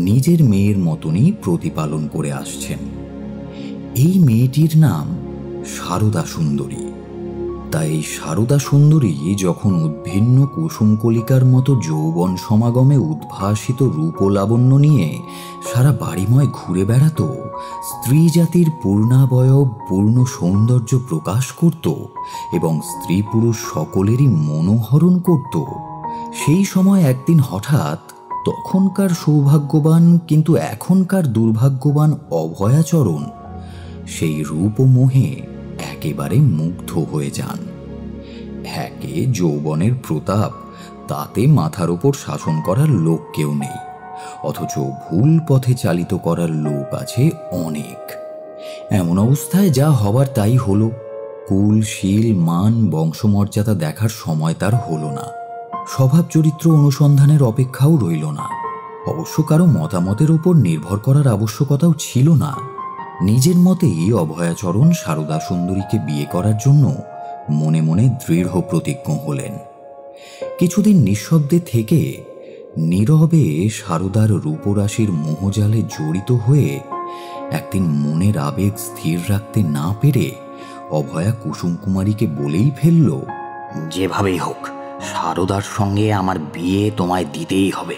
নিজের মেয়ের মতনই প্রতিপালন করে আসছেন। এই মেয়েটির নাম সারদা সুন্দরী। তাই সারদা সুন্দরী যখন উদ্ভিন্ন কুসুমকলিকার মতো যৌবন সমাগমে উদ্ভাসিত রূপ ও লাবণ্য নিয়ে সারা বাড়িময় ঘুরে বেড়াত, স্ত্রী জাতির পূর্ণাবয়ব পূর্ণ সৌন্দর্য প্রকাশ করত এবং স্ত্রী পুরুষ সকলেরই মনোহরণ করত, সেই সময় একদিন হঠাৎ তখনকার সৌভাগ্যবান কিন্তু এখনকার দুর্ভাগ্যবান অভয়াচরণ সেই রূপ ও মোহে একেবারে মুগ্ধ হয়ে যান। একে যৌবনের প্রতাপ, তাতে মাথার ওপর শাসন করার লোক কেউ নেই, অথচ ভুল পথে চালিত করার লোক আছে অনেক। এমন অবস্থায় যা হবার তাই হলো। কুল, শীল, মান, বংশমর্যাদা দেখার সময় তার হলো না। স্বভাব চরিত্র অনুসন্ধানের অপেক্ষাও রইল না। অবশ্য কারো মতামতের উপর নির্ভর করার আবশ্যকতাও ছিল না। নিজের মতেই অভয়াচরণ সারদা সুন্দরীকে বিয়ে করার জন্য মনে মনে দৃঢ় প্রতিজ্ঞ হলেন। কিছুদিন নিঃশব্দে থেকে নীরবে সারদার রূপরাশির মোহজালে জড়িত হয়ে একদিন মনের আবেগ স্থির রাখতে না পেরে অভয়া কুসুম কুমারীকে বলেই ফেলল, যেভাবেই হোক সারদার সঙ্গে আমার বিয়ে তোমায় দিতেই হবে।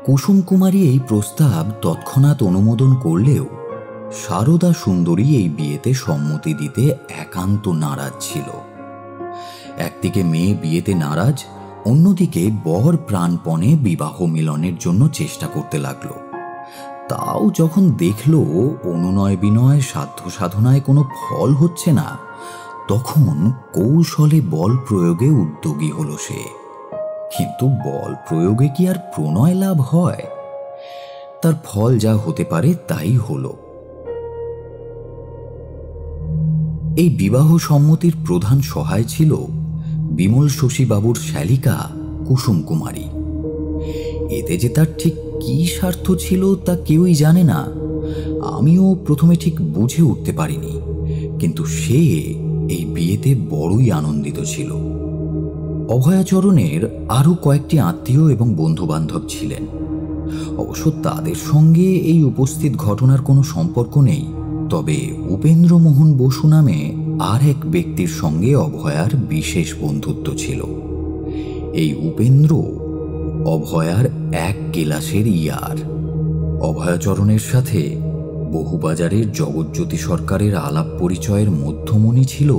কুসুম কুমারী এই প্রস্তাব তৎক্ষণাৎ অনুমোদন করলেও সারদা সুন্দরী এই বিয়েতে সম্মতি দিতে একান্ত নারাজ ছিল। একদিকে মেয়ে বিয়েতে নারাজ, অন্যদিকে বর প্রাণপণে বিবাহ মিলনের জন্য চেষ্টা করতে লাগলো। তাও যখন দেখল অনুনয় বিনয় সাধ্য সাধনায় কোনো ফল হচ্ছে না, তখন কৌশলে বল প্রয়োগে উদ্যোগী হলো সে। কিন্তু বল প্রয়োগে কি আর প্রণয় লাভ হয়? তার ফল যা হতে পারে তাই হলো। এই বিবাহ সম্মতির প্রধান সহায় ছিল বিমল শশীবাবুর শ্যালিকা কুসুম কুমারী। এতে যে তার ঠিক কি স্বার্থ ছিল তা কেউই জানে না। আমিও প্রথমে ঠিক বুঝে উঠতে পারিনি, কিন্তু সে এই বিয়েতে বড়ই আনন্দিত ছিল। অভয়াচরণের আরও কয়েকটি আত্মীয় এবং বন্ধুবান্ধব ছিলেন। অবশ্য তাদের সঙ্গে এই উপস্থিত ঘটনার কোনো সম্পর্ক নেই। তবে উপেন্দ্রমোহন বসু নামে আর এক ব্যক্তির সঙ্গে অভয়ার বিশেষ বন্ধুত্ব ছিল। এই উপেন্দ্র অভয়ার এক ক্লাসের ইয়ার। অভয়াচরণের সাথে বহুবাজারের জগৎজ্যোতি সরকারের আলাপ পরিচয়ের মধ্যমণি ছিল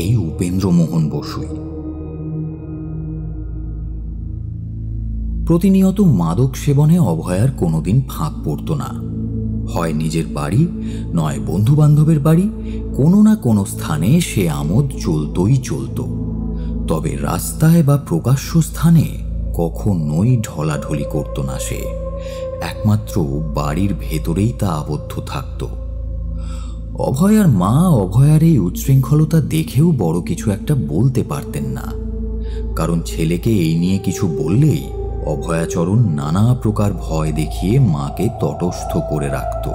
এই উপেন্দ্রমোহন বসুই। প্রতিনিয়ত মাদক সেবনে অভয়ার কোনোদিন ফাঁক পড়ত না। হয় নিজের বাড়ি, নয় বন্ধু বান্ধবের বাড়ি, কোনো না কোনো স্থানে সে আমোদ চলতই চলত। তবে রাস্তায় বা প্রকাশ্য স্থানে কখনোই ঢলাঢলি করত না সে। একমাত্র বাড়ির ভেতরেই তা আবদ্ধ থাকত। অভয়ার মা অভয়ার এই উচ্ছৃঙ্খলতা দেখেও বড় কিছু একটা বলতে পারতেন না, কারণ ছেলেকে এই নিয়ে কিছু বললেই অভয়াচরণ নানা প্রকার ভয় দেখিয়ে মাকে তটস্থ করে রাখত।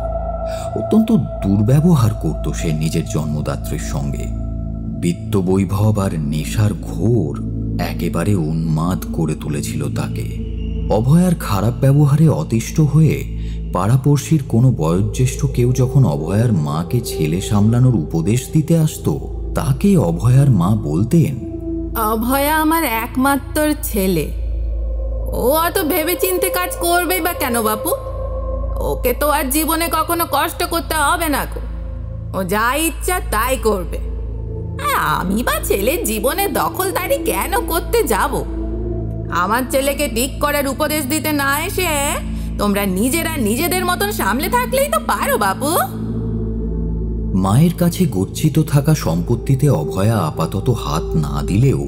অত্যন্ত দুর্ব্যবহার করত সে নিজের জন্মদাত্রীর সঙ্গে। বিত্ত বৈভব আর নেশার ঘোর একেবারে উন্মাদ করে তুলেছিল তাকে। অভয়ার খারাপ ব্যবহারে অতিষ্ঠ হয়ে পাড়াপড়শির কোনো বয়োজ্যেষ্ঠ কেউ যখন অভয়ার মাকে ছেলে সামলানোর উপদেশ দিতে আসত, তাকে অভয়ার মা বলতেন, অভয়া আমার একমাত্র ছেলে, ও অত ভেবে চিন্তে কাজ করবেই বা কেন বাপু? ওকে তো আর জীবনে কখনো কষ্ট করতে হবে না গো, ও যা ইচ্ছা তাই করবে। আমি বা ছেলের জীবনে দখলদারি কেন করতে যাব? আমার ছেলেকে ঠিক করার উপদেশ দিতে না এসে তোমরা নিজেরা নিজেদের মতন সামলে থাকলেই তো পারো বাপু। মায়ের কাছে গচ্ছিত থাকা সম্পত্তিতে অভয়া আপাতত হাত না দিলেও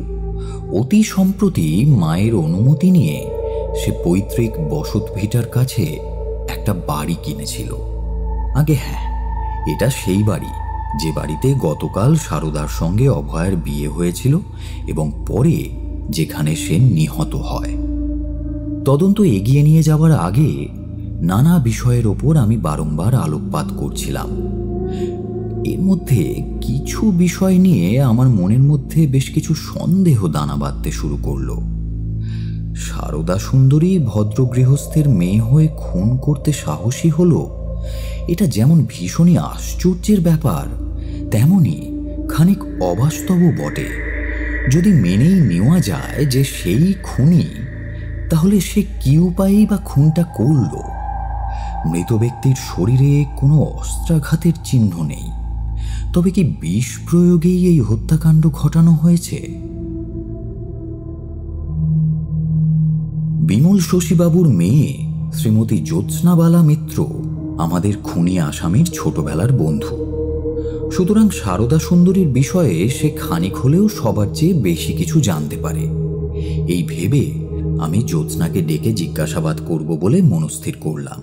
অতি সম্প্রতি মায়ের অনুমতি নিয়ে সে পৈতৃক বসত ভিটার কাছে একটা বাড়ি কিনেছিল। আগে হ্যাঁ, এটা সেই বাড়ি যে বাড়িতে গতকাল সারদার সঙ্গে অভয়ার বিয়ে হয়েছিল এবং পরে যেখানে সে নিহত হয়। তদন্ত এগিয়ে নিয়ে যাওয়ার আগে নানা বিষয়ের ওপর আমি বারংবার আলোকপাত করছিলাম। এর মধ্যে কিছু বিষয় নিয়ে আমার মনের মধ্যে বেশ কিছু সন্দেহ দানা বাঁধতে শুরু করল। সারদা সুন্দরী ভদ্র গৃহস্থের মেয়ে হয়ে খুন করতে সাহসী হলো, এটা যেমন ভীষণই আশ্চর্যের ব্যাপার, তেমনি খানিক অবাস্তবও বটে। যদি মেনেই নেওয়া যায় যে সেই খুনি, তাহলে সে কি উপায়েই বা খুনটা করল? মৃত ব্যক্তির শরীরে কোনো অস্ত্রাঘাতের চিহ্ন নেই, তবে কি বিষ প্রয়োগেই এই হত্যাকাণ্ড ঘটানো হয়েছে? বিমল শশীবাবুর মেয়ে শ্রীমতী জ্যোৎস্নাবালা মিত্র আমাদের খুনি আসামির ছোটবেলার বন্ধু। সুতরাং সারদা সুন্দরীর বিষয়ে সে খানিক হলেও সবার চেয়ে বেশি কিছু জানতে পারে। এই ভেবে আমি জ্যোৎস্নাকে ডেকে জিজ্ঞাসাবাদ করব বলে মনস্থির করলাম।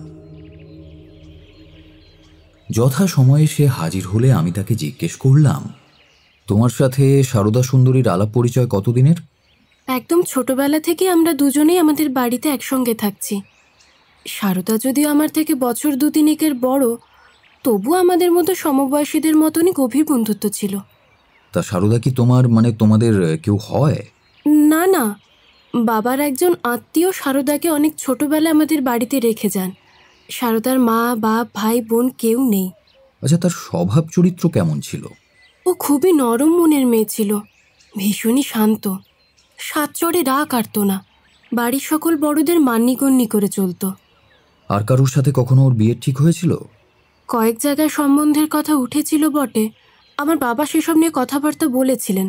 যথা সময়ে সে হাজির হলে আমি তাকে জিজ্ঞেস করলাম, তোমার সাথে সারদা সুন্দরীর আলাপ পরিচয় কতদিনের? একদম ছোটবেলা থেকে আমরা দুজনেই আমাদের বাড়িতে একসঙ্গে থাকছি। সারদা যদিও আমার থেকে বছর 2-3 বড়, তবু আমাদের মতো সমবয়সীদের মতনই গভীর বন্ধুত্ব ছিল। তা সারদা কি তোমাদের কেউ হয়? না না, বাবার একজন আত্মীয় সারদাকে অনেক ছোটবেলায় আমাদের বাড়িতে রেখে যান। সারদার মা, বাপ, ভাই, বোন কেউ নেই। আচ্ছা, তার স্বভাব চরিত্র কেমন ছিল? ও খুবই নরম মনের মেয়ে ছিল, ভীষণই শান্ত, সাতচরে রাগ কাটত না, বাড়ির সকল বড়দের মান্যিগণ্যি করে চলত। আর কারোর সাথে কখনো ওর বিয়ে ঠিক হয়েছিল? কয়েক জায়গায় সম্বন্ধের কথা উঠেছিল বটে, আমার বাবা সেসব নিয়ে কথাবার্তা বলেছিলেন।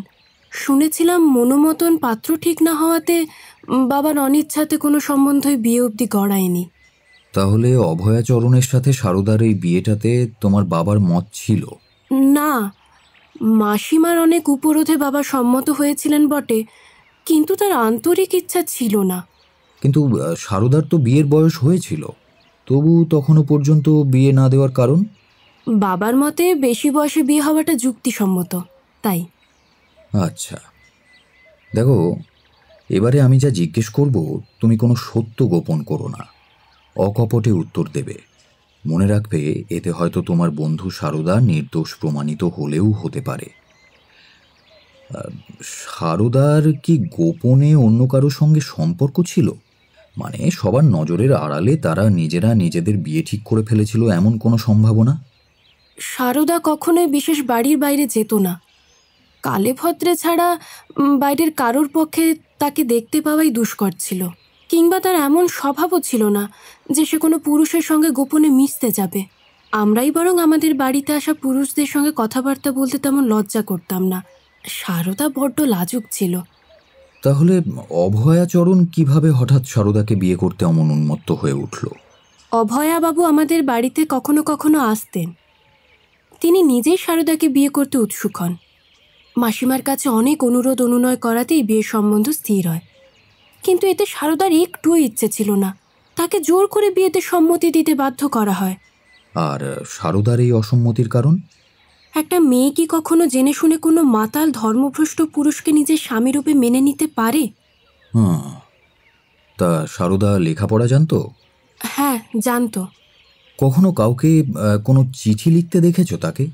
শুনেছিলাম মনোমতন পাত্র ঠিক না হওয়াতে বাবার অনিচ্ছাতে কোনো সম্বন্ধই বিয়ে অবধি গড়ায়নি। তাহলে অভয়াচরণের সাথে সারদার এই বিয়েটাতে তোমার বাবার মত ছিল? না, মাসিমার অনেক উপরোধে বাবা সম্মত হয়েছিলেন বটে, কিন্তু তার আন্তরিক ইচ্ছা ছিল না। কিন্তু সারদার তো বিয়ের বয়স হয়েছিল, তবু তখনও পর্যন্ত বিয়ে না দেওয়ার কারণ? বাবার মতে বেশি বয়সে বিয়ে হওয়াটা যুক্তিসম্মত, তাই। আচ্ছা, দেখো, এবারে আমি যা জিজ্ঞেস করব তুমি কোনো সত্য গোপন করো না, অকপটে উত্তর দেবে। মনে রাখবে, এতে হয়তো তোমার বন্ধু সারদা নির্দোষ প্রমাণিত হলেও হতে পারে। সারদার কি গোপনে অন্য কারো সঙ্গে সম্পর্ক ছিল? মানে সবার নজরের আড়ালে তারা নিজেরা নিজেদের বিয়ে ঠিক করে ফেলেছিল, এমন কোনো সম্ভাবনা? সারদা কখনোই বিশেষ বাড়ির বাইরে যেত না। কালে ভদ্রে ছাড়া বাইরের কারোর পক্ষে তাকে দেখতে পাওয়াই দুষ্কর ছিল। কিংবা তার এমন স্বভাবও ছিল না যে সে কোনো পুরুষের সঙ্গে গোপনে মিশতে যাবে। আমরাই বরং আমাদের বাড়িতে আসা পুরুষদের সঙ্গে কথাবার্তা বলতে তেমন লজ্জা করতাম না। সারদা বড্ড লাজুক ছিল। তাহলে অভয়াচরণ কিভাবে হঠাৎ সারদাকে বিয়ে করতে অমন উন্মত্ত হয়ে উঠল? অভয়াবাবু আমাদের বাড়িতে কখনো কখনো আসতেন। তিনি নিজেই সারদাকে বিয়ে করতে উৎসুক হন। মাসিমার কাছে অনেক অনুরোধ অনুনয় করাতেই বিয়ের সম্বন্ধ স্থির হয়। কিন্তু এতে সারদার একটুও ইচ্ছে ছিল না, তাকে জোর করে বিয়েতে সম্মতি দিতে বাধ্য করা হয়। আর সারদার এই অসম্মতির কারণ? একটা মেয়ে কি কখনো জেনে শুনে কোনো মাতাল ধর্মভ্রষ্ট পুরুষকে নিজের স্বামীরূপে মেনে নিতে পারে? তা সারদা লেখাপড়া জানতো? হ্যাঁ, জানতো। কখনো কাউকে কোনো চিঠি লিখতে দেখেছো তাকে?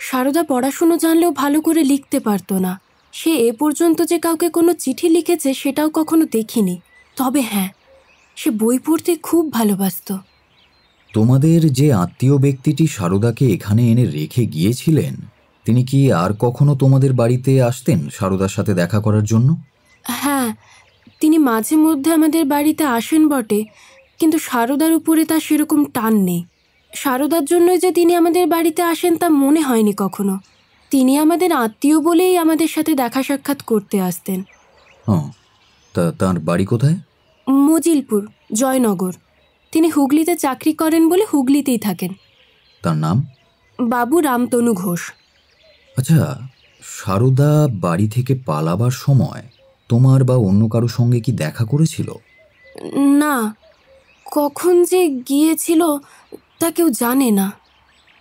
সারদা পড়াশুনো জানলেও ভালো করে লিখতে পারতো না। সে এ পর্যন্ত যে কাউকে কোনো চিঠি লিখেছে সেটাও কখনো দেখিনি। তবে হ্যাঁ, সে বই পড়তে খুব ভালোবাসত। তোমাদের যে আত্মীয় ব্যক্তিটি সারদাকে এখানে এনে রেখে গিয়েছিলেন, তিনি কি আর কখনো তোমাদের বাড়িতে আসতেন সারদার সাথে দেখা করার জন্য? হ্যাঁ, তিনি মাঝে মধ্যে আমাদের বাড়িতে আসেন বটে, কিন্তু সারদার উপরে তার সেরকম টান নেই। সারদার জন্যই যে তিনি আমাদের বাড়িতে আসেন তা মনে হয়নি কখনো। তিনি আমাদের আত্মীয় বলেই আমাদের সাথে দেখা সাক্ষাৎ করতে আসতেন। তা তাঁর বাড়ি কোথায়? মজিলপুর, জয়নগর। তিনি হুগলিতে চাকরি করেন বলে হুগলিতেই থাকেন। তার নাম? বাবু রামতনু ঘোষ। আচ্ছা, সারদা বাড়ি থেকে পালাবার সময় তোমার বা অন্য কারো সঙ্গে কি দেখা করেছিল? না, কখন যে গিয়েছিল তা কেউ জানে না।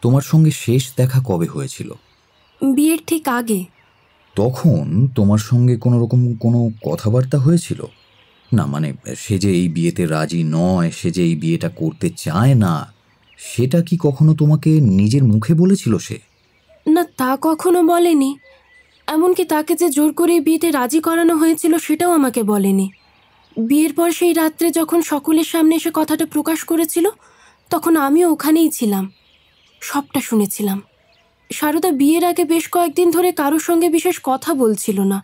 তোমার সঙ্গে শেষ দেখা কবে হয়েছিল? বিয়ের ঠিক আগে। তখন তোমার সঙ্গে কোনো রকম কোনো কথাবার্তা হয়েছিল? না, মানে সে যে এই বিয়েতে রাজি নয়, সে যে এই বিয়েটা করতে চায় না, সেটা কি কখনো তোমাকে নিজের মুখে বলেছিল সে? না, তা কখনো বলেনি। এমনকি তাকে যে জোর করে বিয়েতে রাজি করানো হয়েছিল সেটাও আমাকে বলেনি। বিয়ের পর সেই রাত্রে যখন সকলের সামনে এসে কথাটা প্রকাশ করেছিল, তখন আমিও ওখানেই ছিলাম, সবটা শুনেছিলাম। সারদা বিয়ের আগে বেশ কয়েকদিন ধরে কারোর সঙ্গে বিশেষ কথা বলছিল না,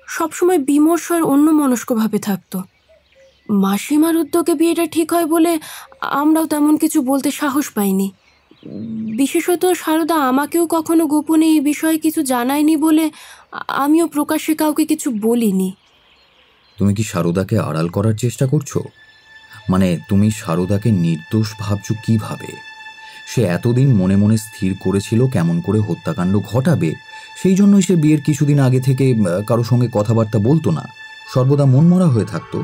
সবসময় বিমর্ষ আর অন্যমনস্কভাবে থাকতো। মাসিমার উদ্যোগে বিয়েটা ঠিক হয় বলে আমরাও তেমন কিছু বলতে সাহস পাইনি। বিশেষত সারদা আমাকেও কখনো গোপনে এই বিষয়ে কিছু জানায়নি বলে আমিও প্রকাশ্যে কাউকে কিছু বলিনি। তুমি কি সারদাকে আড়াল করার চেষ্টা করছো? মানে তুমি সারদাকে নির্দোষ ভাবছো কিভাবে? সে এতদিন মনে মনে স্থির করেছিল কেমন করে হত্যাকাণ্ড ঘটাবে, সেই জন্যই সে বিয়ের কিছুদিন আগে থেকে কারো সঙ্গে কথাবার্তা বলতো না, সর্বদা মনমরা হয়ে থাকতো।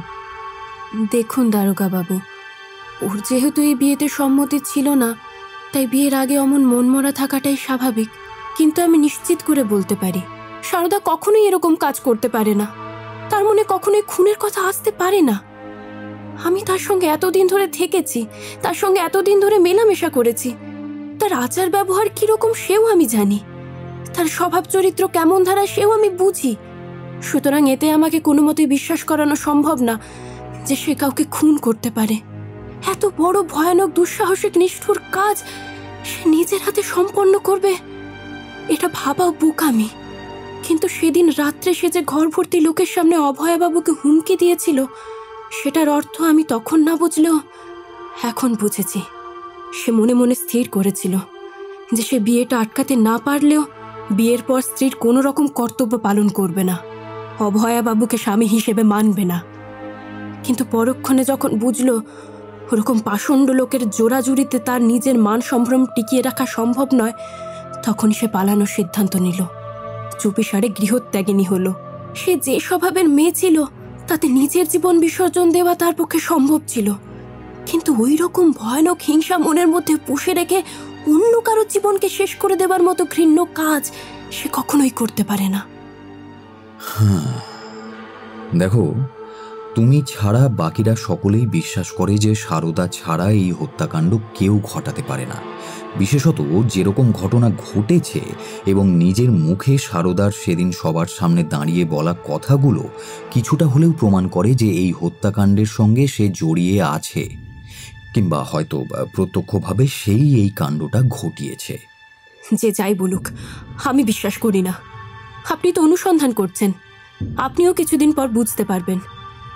দেখুন দারোগা বাবু, ওর যেহেতু এই বিয়েতে সম্মতি ছিল না, তাই বিয়ের আগে অমন মনমরা থাকাটাই স্বাভাবিক। কিন্তু আমি নিশ্চিত করে বলতে পারি, সারদা কখনোই এরকম কাজ করতে পারে না। তার মনে কখনোই খুনের কথা আসতে পারে না। আমি তার সঙ্গে এতদিন ধরে থেকেছি, তার সঙ্গে এতদিন ধরে মেলামেশা করেছি। তার আচার ব্যবহার কিরকম সেও আমি জানি, তার স্বভাব চরিত্র কেমন ধারা সেও আমি বুঝি। সুতরাং এতে আমাকে কোনো মতেই বিশ্বাস করানো সম্ভব না যে সে কাউকে খুন করতে পারে। এত বড় ভয়ানক দুঃসাহসিক নিষ্ঠুর কাজ সে নিজের হাতে সম্পন্ন করবে, এটা ভাবাও বোকামি। কিন্তু সেদিন রাত্রে সে যে ঘর ভর্তি লোকের সামনে অভয়াবাবুকে হুমকি দিয়েছিল, সেটার অর্থ আমি তখন না বুঝলেও এখন বুঝেছি। সে মনে মনে স্থির করেছিল যে সে বিয়েটা আটকাতে না পারলেও বিয়ের পর স্ত্রীর কোনো রকম কর্তব্য পালন করবে না, অভয়াবাবুকে স্বামী হিসেবে মানবে না। কিন্তু পরক্ষণে যখন বুঝলো ওরকম পাষণ্ড লোকের জোড়াজুড়িতে তার নিজের মান সম্ভ্রম টিকিয়ে রাখা সম্ভব নয়, তখন সে পালানোর সিদ্ধান্ত নিল। চুপিসারে গৃহত্যাগিনী হলো। সে যে স্বভাবের মেয়ে ছিল তাতে নিজের জীবন বিসর্জন দেওয়া তার পক্ষে সম্ভব ছিল, কিন্তু ওই রকম ভয়ানক হিংসা মনের মধ্যে পুষে রেখে অন্য কারো জীবনকে শেষ করে দেবার মতো ঘৃণ্য কাজ সে কখনোই করতে পারে না। দেখো, তুমি ছাড়া বাকিরা সকলেই বিশ্বাস করে যে সারদা ছাড়া এই হত্যাকাণ্ড কেউ ঘটাতে পারে না। বিশেষত যেরকম ঘটনা ঘটেছে এবং নিজের মুখে সারদার সেদিন সবার সামনে দাঁড়িয়ে বলা কথাগুলো কিছুটা হলেও প্রমাণ করে যে এই হত্যাকাণ্ডের সঙ্গে সে জড়িয়ে আছে, কিংবা হয়তো প্রত্যক্ষভাবে সেই এই কাণ্ডটা ঘটিয়েছে। যে যাই বলুক, আমি বিশ্বাস করি না। আপনি তো অনুসন্ধান করছেন, আপনিও কিছুদিন পর বুঝতে পারবেন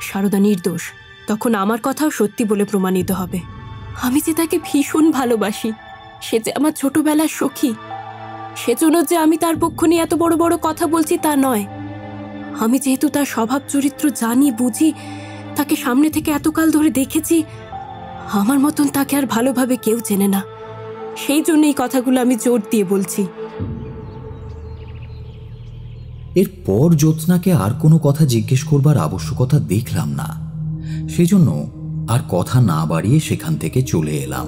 সারদা নির্দোষ। তখন আমার কথাও সত্যি বলে প্রমাণিত হবে। আমি যে তাকে ভীষণ ভালোবাসি, সে যে আমার ছোটবেলার সখী, সেজন্য যে আমি তার পক্ষ নিয়ে এত বড় বড় কথা বলছি তা নয়। আমি যেহেতু তার স্বভাব চরিত্র জানি, বুঝি, তাকে সামনে থেকে এতকাল ধরে দেখেছি, আমার মতন তাকে আর ভালোভাবে কেউ চেনে না। সেই জন্য এই কথাগুলো আমি জোর দিয়ে বলছি। এরপর জ্যোৎস্নাকে আর কোনো কথা জিজ্ঞেস করবার আবশ্যকতা দেখলাম না, সেজন্য আর কথা না বাড়িয়ে সেখান থেকে চলে এলাম।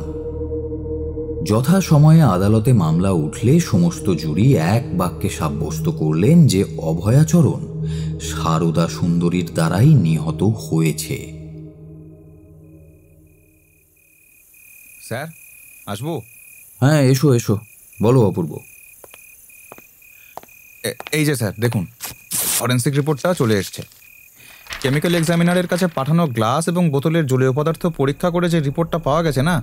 যথা সময়ে আদালতে মামলা উঠলে সমস্ত জুরি এক বাক্যে সাব্যস্ত করলেন যে অভয়াচরণ সারদা সুন্দরীর দ্বারাই নিহত হয়েছে। স্যার, আসবো? হ্যাঁ, এসো এসো, বলো অপূর্ব। এই যে স্যার দেখুন, ফরেন্সিক রিপোর্টটা চলে এসছে। কেমিক্যাল এক্সামিনারের কাছে পাঠানো গ্লাস এবং বোতলের জলীয় পদার্থ পরীক্ষা করে যে রিপোর্টটা পাওয়া গেছে না,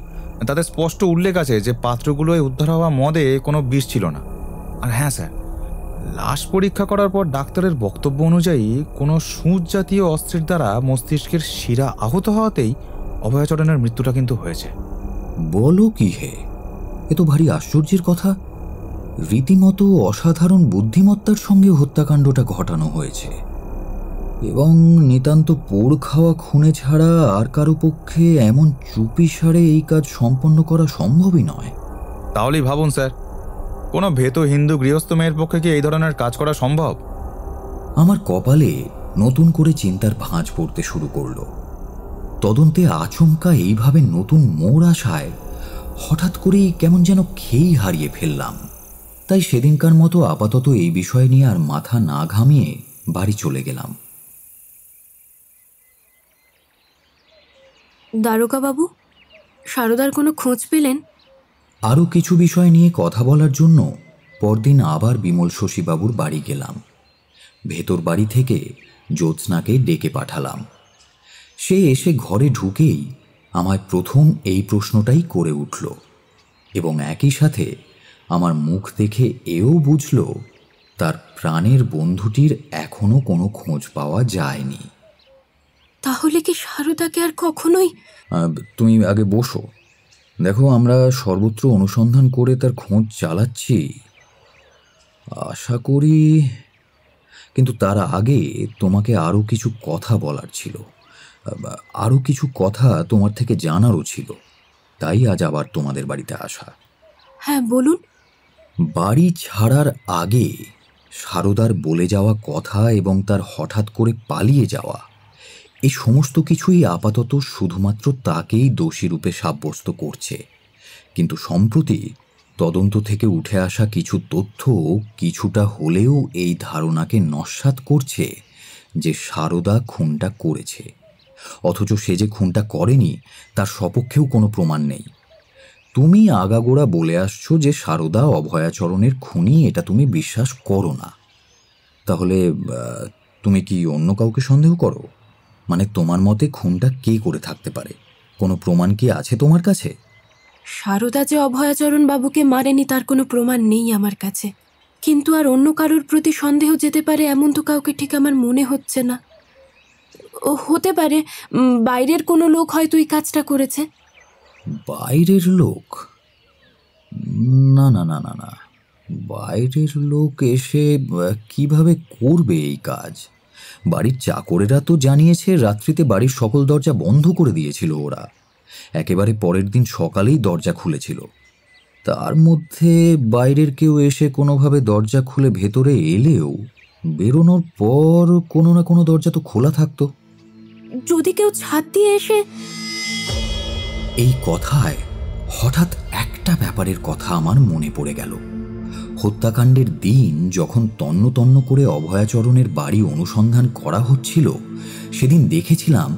তাতে স্পষ্ট উল্লেখ আছে যে পাত্রগুলোয় উদ্ধার হওয়া মদে কোনো বিষ ছিল না। আর হ্যাঁ স্যার, লাশ পরীক্ষা করার পর ডাক্তারের বক্তব্য অনুযায়ী কোনো সূঁচ জাতীয় অস্ত্রের দ্বারা মস্তিষ্কের শিরা আহত হওয়াতেই অভয়াচরণের মৃত্যুটা কিন্তু হয়েছে। বলো কি হে, এ তো ভারী আশ্চর্যের কথা। রীতিমতো অসাধারণ বুদ্ধিমত্তার সঙ্গে হত্যাকাণ্ডটা ঘটানো হয়েছে, এবং নিতান্ত পোড় খাওয়া খুনে ছাড়া আর কারো পক্ষে এমন চুপিসারে এই কাজ সম্পন্ন করা সম্ভবই নয়। তাহলেই ভাবুন স্যার, কোনো ভেতো হিন্দু গৃহস্থ মেয়ের পক্ষে কি এই ধরনের কাজ করা সম্ভব? আমার কপালে নতুন করে চিন্তার ভাঁজ পড়তে শুরু করল। তদন্তে আচমকা এইভাবে নতুন মোড় আসায় হঠাৎ করেই কেমন যেন খেই হারিয়ে ফেললাম। তাই সেদিনকার মতো আপাতত এই বিষয় নিয়ে আর মাথা না ঘামিয়ে বাড়ি চলে গেলাম। দারোগা বাবু, সারদার কোনো খোঁজ পেলেন? আরও কিছু বিষয় নিয়ে কথা বলার জন্য পরদিন আবার বিমল শশীবাবুর বাড়ি গেলাম। ভেতর বাড়ি থেকে জ্যোৎস্নাকে ডেকে পাঠালাম। সে এসে ঘরে ঢুকেই আমায় প্রথম এই প্রশ্নটাই করে উঠল, এবং একই সাথে আমার মুখ দেখে এও বুঝল তার প্রাণের বন্ধুটির এখনো কোনো খোঁজ পাওয়া যায়নি। তাহলে কি সারদাকে আর কখনোই? তুমি আগে বসো, দেখো আমরা সর্বত্র অনুসন্ধান করে তার খোঁজ চালাচ্ছি, আশা করি। কিন্তু তার আগে তোমাকে আরও কিছু কথা বলার ছিল, আরও কিছু কথা তোমার থেকে জানারও ছিল। তাই আজ আবার তোমাদের বাড়িতে আসা। হ্যাঁ বলুন। বাড়ি ছাড়ার আগে সারদার বলে যাওয়া কথা এবং তার হঠাৎ করে পালিয়ে যাওয়া, এই সমস্ত কিছুই আপাতত শুধুমাত্র তাকেই দোষী রূপে সাব্যস্ত করছে। কিন্তু সম্প্রতি তদন্ত থেকে উঠে আসা কিছু তথ্য কিছুটা হলেও এই ধারণাকে নস্যাৎ করছে যে সারদা খুনটা করেছে, অথচ সে যে খুনটা করেনি তার সপক্ষেও কোনো প্রমাণ নেই। তুমি আগাগোড়া বলে আসছো যে সারদা অভয়াচরণের খুনি, এটা তুমি বিশ্বাস করো না। তাহলে তুমি কি অন্য কাউকে সন্দেহ করো? মানে তোমার মতে খুনটা কে করে থাকতে পারে? কোনো প্রমাণ কি আছে তোমার কাছে? সারদা যে অভয়াচরণ বাবুকে মারেনি তার কোনো প্রমাণ নেই আমার কাছে, কিন্তু আর অন্য কারোর প্রতি সন্দেহ যেতে পারে এমন তো কাউকে ঠিক আমার মনে হচ্ছে না। ও হতে পারে বাইরের কোনো লোক হয়তো এই কাজটা করেছে। বাইরের লোক? না না না না না, বাইরের লোক এসে কিভাবে করবে এই কাজ? বাড়ির চাকরেরা তো জানিয়েছে রাত্রিতে বাড়ির সকল দরজা বন্ধ করে দিয়েছিল ওরা, একেবারে পরের দিন সকালেই দরজা খুলেছিল। তার মধ্যে বাইরের কেউ এসে কোনোভাবে দরজা খুলে ভেতরে এলেও বেরোনোর পর কোনো না কোনো দরজা তো খোলা থাকতো। যদি কেউ ছাদ দিয়ে এসে... এই কথায় হঠাৎ একটা ব্যাপারের কথা আমার মনে পড়ে গেল। হত্যাকাণ্ডের দিন যখন তন্ন তন্ন করে অভয়াচরণের বাড়ি অনুসন্ধান করা হচ্ছিল, সেদিন দেখেছিলাম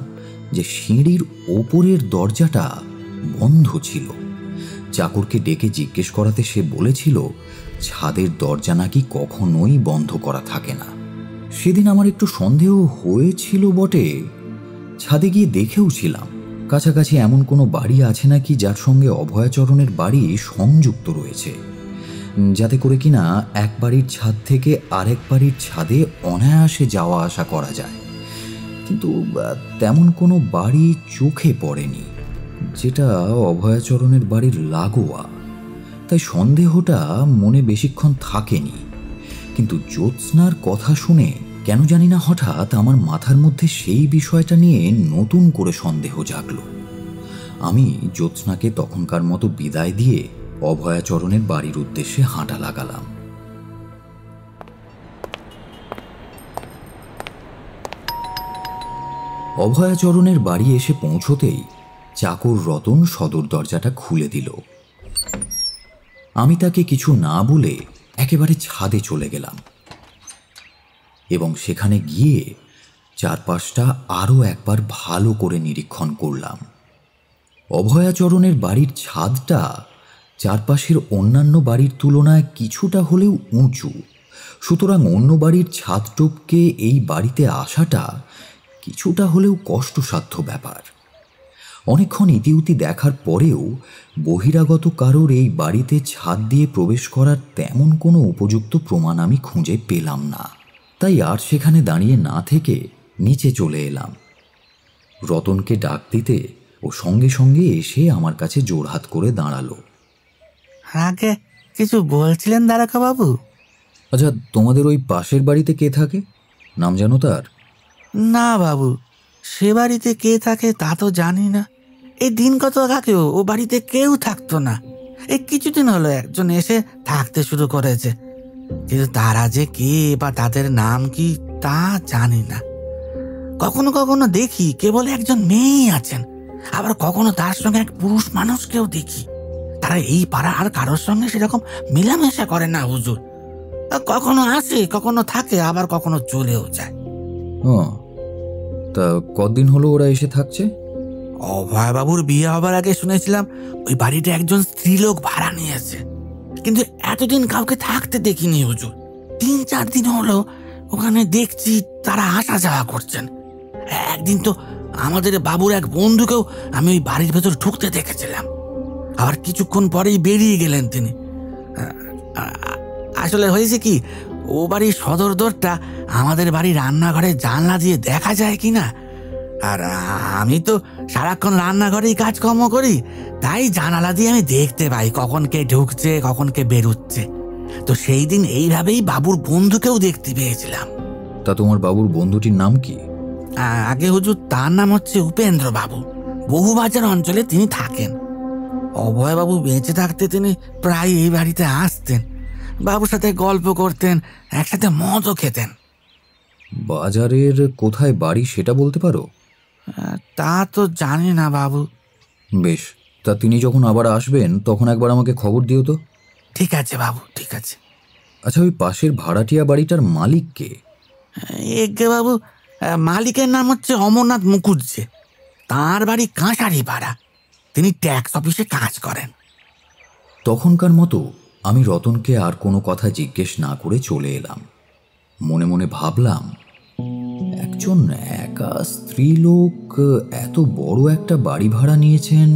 যে সিঁড়ির ওপরের দরজাটা বন্ধ ছিল। চাকরকে ডেকে জিজ্ঞেস করাতে সে বলেছিল ছাদের দরজা নাকি কখনোই বন্ধ করা থাকে না। সেদিন আমার একটু সন্দেহ হয়েছিল বটে, ছাদে গিয়ে দেখেও ছিলাম কাছাকাছি এমন কোনো বাড়ি আছে নাকি যার সঙ্গে অভয়াচরণের বাড়ি সংযুক্ত রয়েছে, যাতে করে কিনা এক বাড়ির ছাদ থেকে আরেক বাড়ির ছাদে অনায়াসে যাওয়া আসা করা যায়। কিন্তু তেমন কোনো বাড়ি চোখে পড়েনি যেটা অভয়াচরণের বাড়ির লাগোয়া, তাই সন্দেহটা মনে বেশিক্ষণ থাকেনি। কিন্তু জ্যোৎস্নার কথা শুনে কেন জানি না হঠাৎ আমার মাথার মধ্যে সেই বিষয়টা নিয়ে নতুন করে সন্দেহ জাগলো। আমি জ্যোৎস্নাকে তখনকার মতো বিদায় দিয়ে অভয়াচরণের বাড়ির উদ্দেশ্যে হাঁটা লাগালাম। অভয়াচরণের বাড়ি এসে পৌঁছতেই চাকর রতন সদর দরজাটা খুলে দিল। আমি তাকে কিছু না বলে একেবারে ছাদে চলে গেলাম এবং সেখানে গিয়ে চারপাশটা আরও একবার ভালো করে নিরীক্ষণ করলাম। অভয়াচরণের বাড়ির ছাদটা চারপাশের অন্যান্য বাড়ির তুলনায় কিছুটা হলেও উঁচু, সুতরাং অন্য বাড়ির ছাদ টপকে এই বাড়িতে আসাটা কিছুটা হলেও কষ্টসাধ্য ব্যাপার। অনেকক্ষণ ইতিউতি দেখার পরেও বহিরাগত কারোর এই বাড়িতে ছাদ দিয়ে প্রবেশ করার তেমন কোনো উপযুক্ত প্রমাণ আমি খুঁজে পেলাম না। তাই আর সেখানে দাঁড়িয়ে না থেকে নিচে চলে এলাম। রতনকে ডাক দিতে ও সঙ্গে সঙ্গে এসে আমার কাছে জোড়হাত করে দাঁড়ালো। আগে কিছু বলছিলেন দারোগা বাবু? আচ্ছা, তোমাদের ওই পাশের বাড়িতে কে থাকে, নাম জানো তার? না বাবু, সে বাড়িতে কে থাকে তা তো জানি না। এই দিন কত আগেও ও বাড়িতে কেউ থাকতো না। এই কিছুদিন হলো একজন এসে থাকতে শুরু করেছে, কিন্তু তারা যে কে বা তাদের নাম কি তা জানি না। কখনো কখনো দেখি কেবল একজন মেয়েই আছেন, আবার কখনো তার সঙ্গে এক পুরুষ মানুষকেও দেখি। তারা এই পাড়া আর কারোর সঙ্গে সেরকম মেলামেশা করে না হুজুর। কখনো আসে, কখনো থাকে, আবার কখনো চলেও যায়। তা কতদিন হলো ওরা এসে থাকছে? অভয়বাবুর বিয়ে হবার আগে শুনেছিলাম ওই বাড়িটা একজন স্ত্রীলোক ভাড়া নিয়েছে, কিন্তু এতদিন কাউকে থাকতে দেখিনি হুজুর। 3-4 দিন হলো ওখানে দেখছি তারা আসা যাওয়া করছেন। একদিন তো আমাদের বাবুর এক বন্ধুকেও আমি ওই বাড়ির ভেতর ঢুকতে দেখেছিলাম, আবার কিছুক্ষণ পরেই বেরিয়ে গেলেন তিনি। আসলে হয়েছে কি, ও বাড়ির সদর দরটা আমাদের বাড়ির রান্নাঘরের জানলা দিয়ে দেখা যায় কিনা, আর আমি তো সারাক্ষণ রান্নাঘরেই কাজকর্ম করি, তাই জানালা দিয়ে আমি দেখতে পাই কখন কে ঢুকছে কখন কে বেরোচ্ছে। তো সেই দিন এইভাবেই বাবুর বন্ধুকেও দেখতে পেয়েছিলাম। তা তোমার বাবুর বন্ধুটির নাম কি? আগে হুজুর তার নাম হচ্ছে উপেন্দ্র বাবু। বহুবাজার অঞ্চলে তিনি থাকেন। অভয়বাবু বেঁচে থাকতে তিনি প্রায় এই বাড়িতে আসতেন, বাবুর সাথে গল্প করতেন, একসাথে মদও খেতেন। বাজারের কোথায় বাড়ি সেটা বলতে পারো? তা তো জানি না বাবু। বেশ, তা তিনি যখন আবার আসবেন তখন একবার আমাকে খবর দিও তো। ঠিক আছে বাবু, ঠিক আছে। আচ্ছা, ওই পাশের ভাড়াটিয়া বাড়িটার মালিক কে? এগে বাবু, মালিকের নাম হচ্ছে অমরনাথ মুখুজ্জে। তাঁর বাড়ি কাঁসারি পাড়া। তিনি ট্যাক্স অফিসে কাজ করেন। তখনকার মতো আমি রতনকে আর কোনো কথা জিজ্ঞেস না করে চলে এলাম। মনে মনে ভাবলাম, একজন একা স্ত্রীলোক এত বড় একটা বাড়ি ভাড়া নিয়েছেন,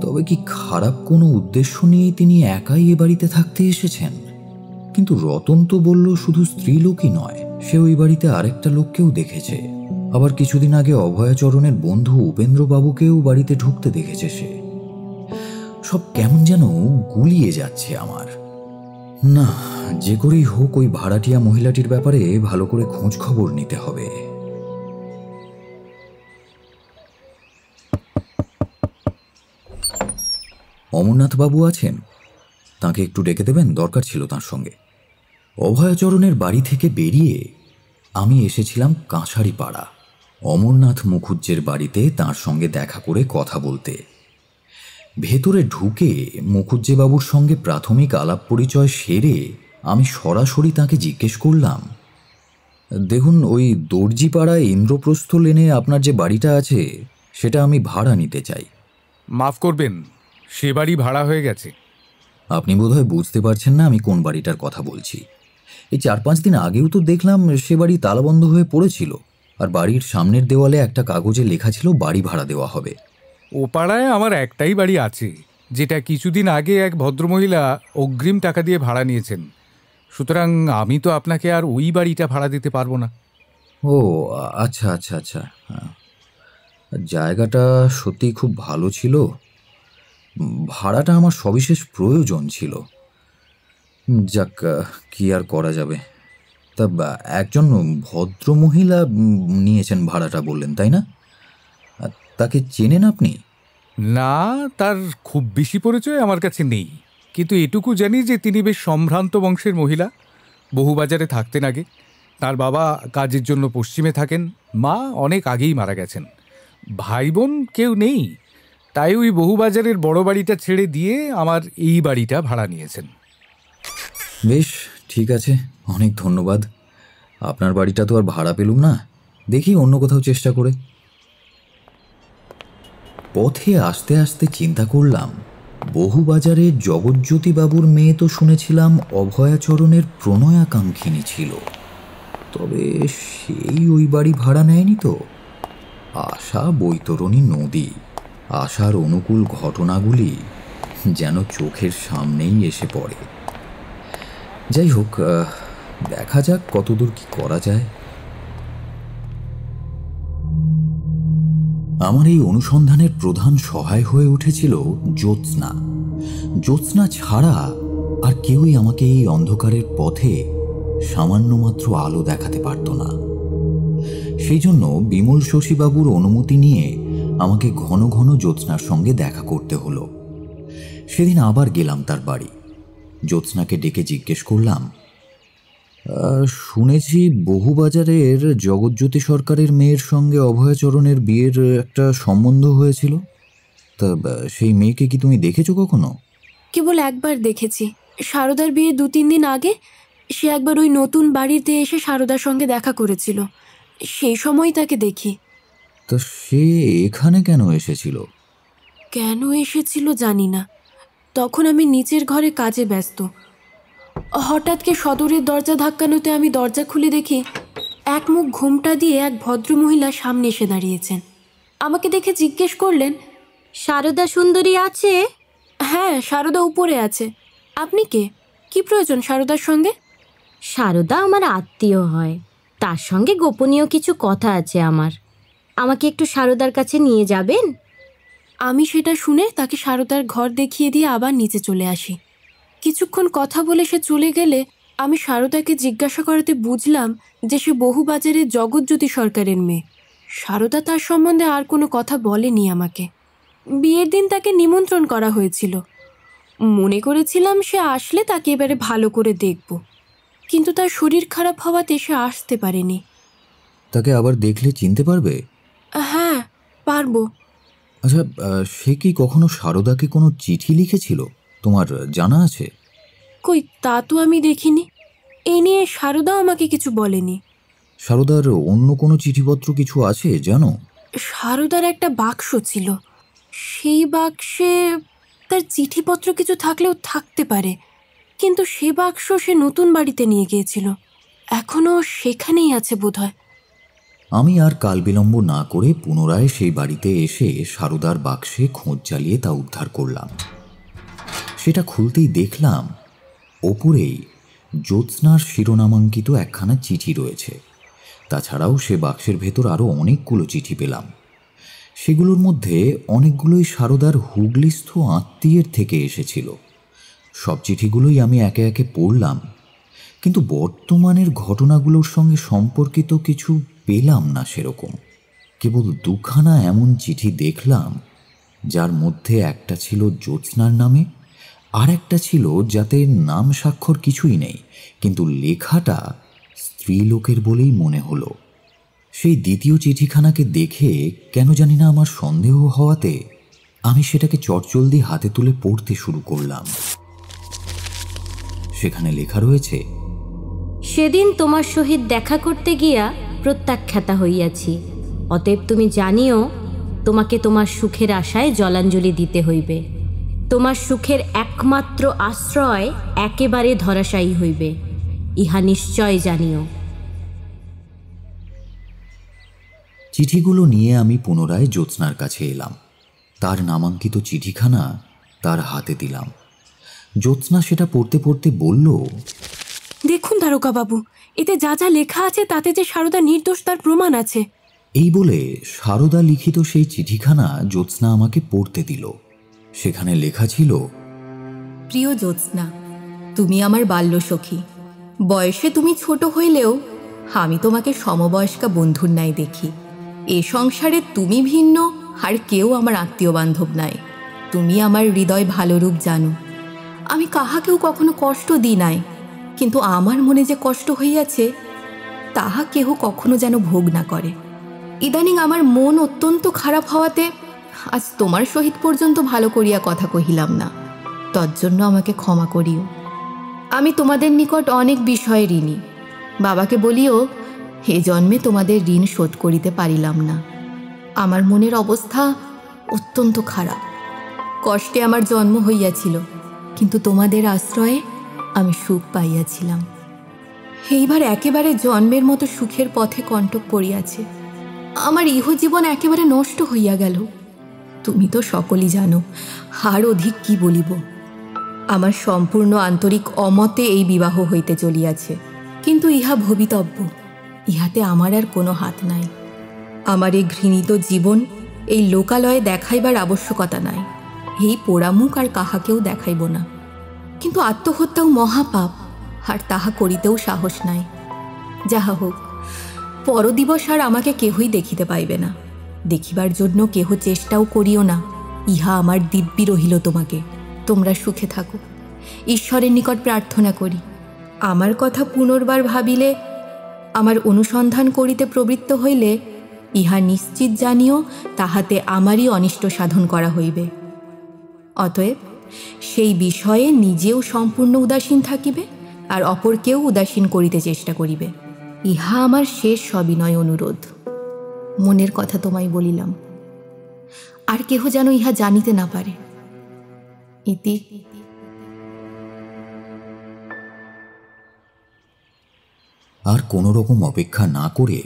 তবে কি খারাপ কোনো উদ্দেশ্য নিয়ে তিনি একাই এ বাড়িতে থাকতে এসেছেন? কিন্তু রতন তো বলল শুধু স্ত্রীলোকই নয়, সে ওই বাড়িতে আরেকটা লোককেও দেখেছে। আবার কিছুদিন আগে অভয়াচরণের বন্ধু উপেন্দ্রবাবুকেও বাড়িতে ঢুকতে দেখেছে সে। সব কেমন যেন গুলিয়ে যাচ্ছে আমার। না, যে করেই হোক ওই ভাড়াটিয়া মহিলাটির ব্যাপারে ভালো করে খোঁজ খবর নিতে হবে। অমরনাথ বাবু আছেন? তাকে একটু ডেকে দেবেন, দরকার ছিল তার সঙ্গে। অভয়াচরণের বাড়ি থেকে বেরিয়ে আমি এসেছিলাম কাঁসারি পাড়া, অমরনাথ মুখুজ্জের বাড়িতে তার সঙ্গে দেখা করে কথা বলতে। ভেতরে ঢুকে মুখুজ্জেবাবুর সঙ্গে প্রাথমিক আলাপ পরিচয় সেরে আমি সরাসরি তাকে জিজ্ঞেস করলাম, দেখুন, ওই দর্জিপাড়ায় ইন্দ্রপ্রস্থ লেনে আপনার যে বাড়িটা আছে সেটা আমি ভাড়া নিতে চাই। মাফ করবেন, সে বাড়ি ভাড়া হয়ে গেছে। আপনি বোধহয় বুঝতে পারছেন না আমি কোন বাড়িটার কথা বলছি। এই 4-5 দিন আগেও তো দেখলাম সে বাড়ি তালাবন্ধ হয়ে পড়েছিল, আর বাড়ির সামনের দেওয়ালে একটা কাগজে লেখা ছিল বাড়ি ভাড়া দেওয়া হবে। ও পাড়ায় আমার একটাই বাড়ি আছে, যেটা কিছুদিন আগে এক ভদ্রমহিলা অগ্রিম টাকা দিয়ে ভাড়া নিয়েছেন। সুতরাং আমি তো আপনাকে আর ওই বাড়িটা ভাড়া দিতে পারবো না। ও আচ্ছা আচ্ছা আচ্ছা, জায়গাটা সত্যিই খুব ভালো ছিল। ভাড়াটা আমার সবিশেষ প্রয়োজন ছিল। যাক, কি আর করা যাবে। তা একজন ভদ্রমহিলা নিয়েছেন ভাড়াটা বললেন, তাই না? তাকে চেনেন আপনি? না, তার খুব বেশি পরিচয় আমার কাছে নেই, কিন্তু এটুকু জানি যে তিনি বেশ সম্ভ্রান্ত বংশের মহিলা। বহুবাজারে থাকতেন আগে। তার বাবা কাজের জন্য পশ্চিমে থাকেন, মা অনেক আগেই মারা গেছেন। ভাই বোন কেউ নেই, তাই ওই বহুবাজারের বড় বাড়িটা ছেড়ে দিয়ে আমার এই বাড়িটা ভাড়া নিয়েছেন। বেশ, ঠিক আছে, অনেক ধন্যবাদ। আপনার বাড়িটা তো আর ভাড়া পেলুম না, দেখি অন্য কোথাও চেষ্টা করে। পথে আসতে আসতে চিন্তা করলাম, বহুবাজারে জগজ্যোতিবাবুর মেয়ে তো শুনেছিলাম অভয়াচরণের প্রণয়াকাঙ্ক্ষিনী ছিল, তবে সেই ওই বাড়ি ভাড়া নেয়নি তো। আশা বৈতরণী নদী, আশার অনুকূল ঘটনাগুলি যেন চোখের সামনেই এসে পড়ে। যাই হোক, দেখা যাক কতদূর কি করা যায়। আমার এই অনুসন্ধানের প্রধান সহায় হয়ে উঠেছিল জ্যোৎস্না। জ্যোৎস্না ছাড়া আর কেউই আমাকে এই অন্ধকারের পথে সামান্য মাত্র আলো দেখাতে পারত না। সেই জন্য বিমল শশীবাবুর অনুমতি নিয়ে আমাকে ঘন ঘন জ্যোৎস্নার সঙ্গে দেখা করতে হলো। সেদিন আবার গেলাম তার বাড়ি। জ্যোৎস্নাকে ডেকে জিজ্ঞেস করলাম, শুনেছি বহুবাজারের জগজ্যোতি সরকারের মেয়ের সঙ্গে অভয়াচরণের বিয়ের একটা সম্বন্ধ হয়েছিল, তা সেই মেয়েকে কি তুমি দেখেছো কখনো? কেবল একবার দেখেছি, সারদার বিয়ে 2-3 দিন আগে। সে একবার ওই নতুন বাড়িতে এসে সারদার সঙ্গে দেখা করেছিল, সেই সময় তাকে দেখি। তো সে এখানে কেন এসেছিল? কেন এসেছিল জানি না, তখন আমি নিচের ঘরে কাজে ব্যস্ত। হঠাৎ সদরের দরজা ধাক্কানোতে আমি দরজা খুলে দেখি এক মুখ ঘোমটা দিয়ে এক ভদ্রমহিলা সামনে এসে দাঁড়িয়েছেন। আমাকে দেখে জিজ্ঞেস করলেন, সারদা সুন্দরী আছে? হ্যাঁ, সারদা উপরে আছে। আপনি কে? কি প্রয়োজন সারদার সঙ্গে? সারদা আমার আত্মীয় হয়, তার সঙ্গে গোপনীয় কিছু কথা আছে আমার। আমাকে একটু সারদার কাছে নিয়ে যাবেন? আমি সেটা শুনে তাকে সারদার ঘর দেখিয়ে দিয়ে আবার নিচে চলে আসি। কিছুক্ষণ কথা বলে সে চলে গেলে আমি সারদাকে জিজ্ঞাসা করাতে বুঝলাম যে সে বহুবাজারের জগজ্যোতি সরকারের মেয়ে। সারদা তার সম্বন্ধে আর কোনো কথা বলেনি আমাকে। বিয়ের দিন তাকে নিমন্ত্রণ করা হয়েছিল। মনে করেছিলাম সে আসলে তাকে এবারে ভালো করে দেখব, কিন্তু তার শরীর খারাপ হওয়াতে সে আসতে পারেনি। তাকে আবার দেখলে চিনতে পারবে? হ্যাঁ, পারবো। আচ্ছা, সে কি কখনো সারদাকে কোনো চিঠি লিখেছিল, তোমার জানা আছে? কই, তা তো আমি দেখিনি। এ নিয়ে সারদাও আমাকে কিছু বলেনি। সারদার অন্য কোনো চিঠিপত্র কিছু আছে জানো? সারদার একটা বাক্স ছিল, সেই বাক্সে তার চিঠিপত্র কিছু থাকলেও থাকতে পারে, কিন্তু সে বাক্স সে নতুন বাড়িতে নিয়ে গিয়েছিল, এখনো সেখানেই আছে বোধহয়। আমি আর কাল বিলম্ব না করে পুনরায় সেই বাড়িতে এসে সারদার বাক্সে খোঁজ চালিয়ে তা উদ্ধার করলাম। সেটা খুলতেই দেখলাম ওপরেই জ্যোৎস্নার শিরোনামাঙ্কিত একখানা চিঠি রয়েছে। তাছাড়াও সে বাক্সের ভেতর আরও অনেকগুলো চিঠি পেলাম। সেগুলোর মধ্যে অনেকগুলোই সারদার হুগলিস্থ আত্মীয়ের থেকে এসেছিল। সব চিঠিগুলোই আমি একে একে পড়লাম, কিন্তু বর্তমানের ঘটনাগুলোর সঙ্গে সম্পর্কিত কিছু পেলাম না সেরকম। কেবল দুখানা এমন চিঠি দেখলাম যার মধ্যে একটা ছিল জ্যোৎস্নার নামে, আর একটা ছিল যাতে নাম স্বাক্ষর কিছুই নেই, কিন্তু লেখাটা স্ত্রীলোকের বলেই মনে হলো। সেই দ্বিতীয় চিঠিখানাকে দেখে কেন জানি না আমার সন্দেহ হওয়াতে আমি সেটাকে চটজলদি হাতে তুলে পড়তে শুরু করলাম। সেখানে লেখা রয়েছে, সেদিন তোমার সহিত দেখা করতে গিয়া প্রত্যাখ্যাতা হইয়াছি, অতএব তুমি জানিও তোমাকে তোমার সুখের আশায় জলাঞ্জলি দিতে হইবে। তোমার সুখের একমাত্র আশ্রয় একেবারে ধরাশায়ী হইবে, ইহা নিশ্চয় জানিও। চিঠিগুলো নিয়ে আমি পুনরায় জ্যোৎস্নার কাছে এলাম। তার নামাঙ্কিত চিঠিখানা তার হাতে দিলাম। জ্যোৎস্না সেটা পড়তে পড়তে বলল, দেখুন দারোগাবাবু, এতে যা যা লেখা আছে তাতে যে সারদা নির্দোষ তার প্রমাণ আছে। এই বলে সারদা লিখিত সেই চিঠিখানা জ্যোৎস্না আমাকে পড়তে দিল। সেখানে লেখা ছিল, প্রিয় জ্যোৎস্না, তুমি আমার বাল্যসখী। বয়সে তুমি ছোট হইলেও আমি তোমাকে সমবয়স্কা বন্ধুর ন্যায় দেখি। এ সংসারে তুমি ভিন্ন, আর কেউ আমার আত্মীয় বান্ধব নাই। তুমি আমার হৃদয় ভালো রূপ জানো। আমি কাহাকেও কখনো কষ্ট দিই নাই, কিন্তু আমার মনে যে কষ্ট হইয়াছে তাহা কেহ কখনো যেন ভোগ না করে। ইদানিং আমার মন অত্যন্ত খারাপ হওয়াতে আজ তোমার সহিত পর্যন্ত ভালো করিয়া কথা কহিলাম না, তজ্জন্য আমাকে ক্ষমা করিও। আমি তোমাদের নিকট অনেক বিষয়ে ঋণী। বাবাকে বলিও এ জন্মে তোমাদের ঋণ শোধ করিতে পারিলাম না। আমার মনের অবস্থা অত্যন্ত খারাপ। কষ্টে আমার জন্ম হইয়াছিল, কিন্তু তোমাদের আশ্রয়ে আমি সুখ পাইয়াছিলাম। এইবার একেবারে জন্মের মতো সুখের পথে কণ্টক পড়িয়াছে। আমার ইহজীবন একেবারে নষ্ট হইয়া গেল। তুমি তো সকলই জানো, আর অধিক কি বলিব। আমার সম্পূর্ণ আন্তরিক অমতে এই বিবাহ হইতে চলিয়াছে, কিন্তু ইহা ভবিতব্য, ইহাতে আমার আর কোনো হাত নাই। আমার এই ঘৃণিত জীবন এই লোকালয়ে দেখাইবার আবশ্যকতা নাই। এই পোড়ামুখ আর কাহাকেও দেখাইব না। কিন্তু আত্মহত্যাও মহাপাপ, আর তাহা করিতেও সাহস নাই। যাহা হোক, পরদিবস আর আমাকে কেহই দেখিতে পাইবে না। দেখিবার জন্য কেহ চেষ্টাও করিও না। ইহা আমার দিব্যি রহিল তোমাকে। তোমরা সুখে থাকো, ঈশ্বরের নিকট প্রার্থনা করি। আমার কথা পুনর্বার ভাবিলে, আমার অনুসন্ধান করিতে প্রবৃত্ত হইলে ইহা নিশ্চিত জানিও তাহাতে আমারই অনিষ্ট সাধন করা হইবে। অতএব সেই বিষয়ে নিজেও সম্পূর্ণ উদাসীন থাকিবে, আর অপরকেও উদাসীন করিতে চেষ্টা করিবে। ইহা আমার শেষ সবিনয় অনুরোধ। মনের কথা তোমায় বলিলাম, আর কেহ যেন ইহা জানিতে না পারে। ইতি। আর কোনো রকম অপেক্ষা না করে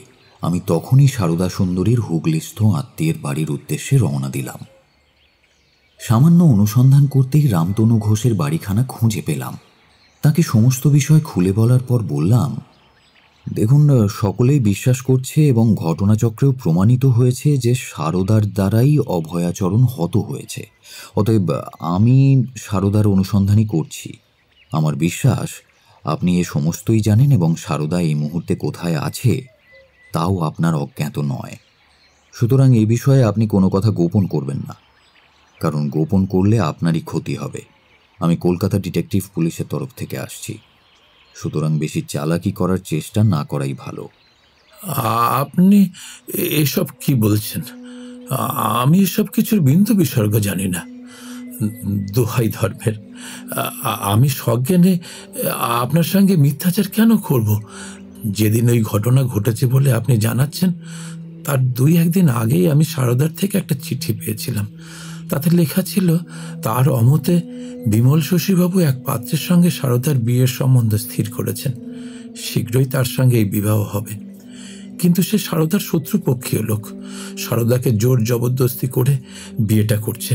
আমি তখনই সারদা সুন্দরীর হুগলিস্থ আত্মীয়ের বাড়ির উদ্দেশ্যে রওনা দিলাম। সামান্য অনুসন্ধান করতেই রামতনু ঘোষের বাড়িখানা খুঁজে পেলাম। তাকে সমস্ত বিষয় খুলে বলার পর বললাম, দেখুন, সকলেই বিশ্বাস করছে এবং ঘটনাচক্রেও প্রমাণিত হয়েছে যে সারদার দ্বারাই অভয়াচরণ হত হয়েছে। অতএব আমি সারদার অনুসন্ধানই করছি। আমার বিশ্বাস আপনি এ সমস্তই জানেন এবং সারদা এই মুহূর্তে কোথায় আছে তাও আপনার অজ্ঞাত নয়। সুতরাং এই বিষয়ে আপনি কোনো কথা গোপন করবেন না। কারণ গোপন করলে আপনারই ক্ষতি হবে। আমি কলকাতা ডিটেকটিভ পুলিশের তরফ থেকে আসছি, সুতরাং বেশি চালাকি করার চেষ্টা না করাই ভালো। আপনি এসব কি বলছেন? আমি এসব কিছুর বিন্দু বিসর্গ জানি না। দোহাই ধর্মের, আমি সজ্ঞানে আপনার সঙ্গে মিথ্যাচার কেন করব? যেদিন ওই ঘটনা ঘটেছে বলে আপনি জানাচ্ছেন, তার 2-1 দিন আগেই আমি সারদার থেকে একটা চিঠি পেয়েছিলাম। তাতে লেখা ছিল তার অমতে বিমল শশীবাবু এক পাত্রের সঙ্গে সারদার বিয়ের সম্বন্ধ স্থির করেছেন। শীঘ্রই তার সঙ্গে এই বিবাহ হবে। কিন্তু সে সারদার শত্রুপক্ষীয় লোক, সারদাকে জোর জবরদস্তি করে বিয়েটা করছে।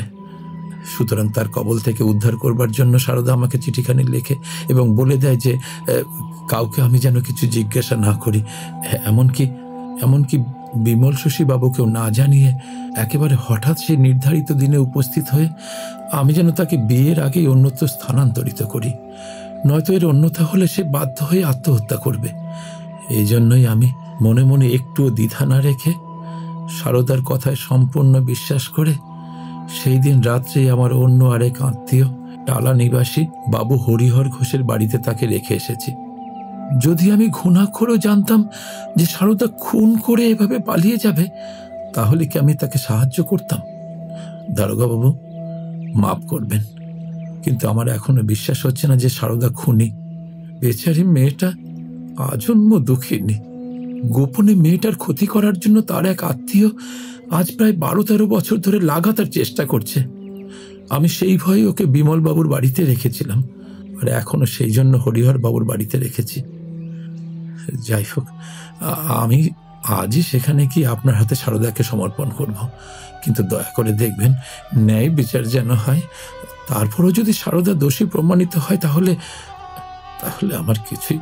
সুতরাং তার কবল থেকে উদ্ধার করবার জন্য সারদা আমাকে চিঠিখানি লেখে এবং বলে দেয় যে কাউকে আমি যেন কিছু জিজ্ঞাসা না করি, এমনকি বিমল শশীবাবুকেও না জানিয়ে একেবারে হঠাৎ সেই নির্ধারিত দিনে উপস্থিত হয়ে আমি যেন তাকে বিয়ের আগেই অন্যত্র স্থানান্তরিত করি, নয়তো এর অন্যথা হলে সে বাধ্য হয়ে আত্মহত্যা করবে। এই জন্যই আমি মনে মনে একটুও দ্বিধা না রেখে সারদার কথায় সম্পূর্ণ বিশ্বাস করে সেই দিন রাত্রেই আমার অন্য আরেক আত্মীয় টালা নিবাসী বাবু হরিহর ঘোষের বাড়িতে তাকে রেখে এসেছি। যদি আমি ঘুণাক্ষরও জানতাম যে সারদা খুন করে এভাবে পালিয়ে যাবে, তাহলে কি আমি তাকে সাহায্য করতাম? দারোগাবাবু, মাফ করবেন, কিন্তু আমার এখনো বিশ্বাস হচ্ছে না যে সারদা খুনি। বেচারি মেয়েটা আজন্ম দুঃখিনী। গোপনে মেয়েটার ক্ষতি করার জন্য তার এক আত্মীয় আজ প্রায় 12-13 বছর ধরে লাগাতার চেষ্টা করছে। আমি সেই ভয়ে ওকে বিমল বাবুর বাড়িতে রেখেছিলাম, আর এখনো সেই জন্য হরিহর বাবুর বাড়িতে রেখেছি। যাই হোক, আমি আজই সেখানে কি আপনার হাতে সারদাকে সমর্পণ করব, কিন্তু দয়া করে দেখবেন ন্যায় বিচার যেন হয়। তারপরও যদি সারদা দোষী প্রমাণিত হয় তাহলে আমার কিছুই।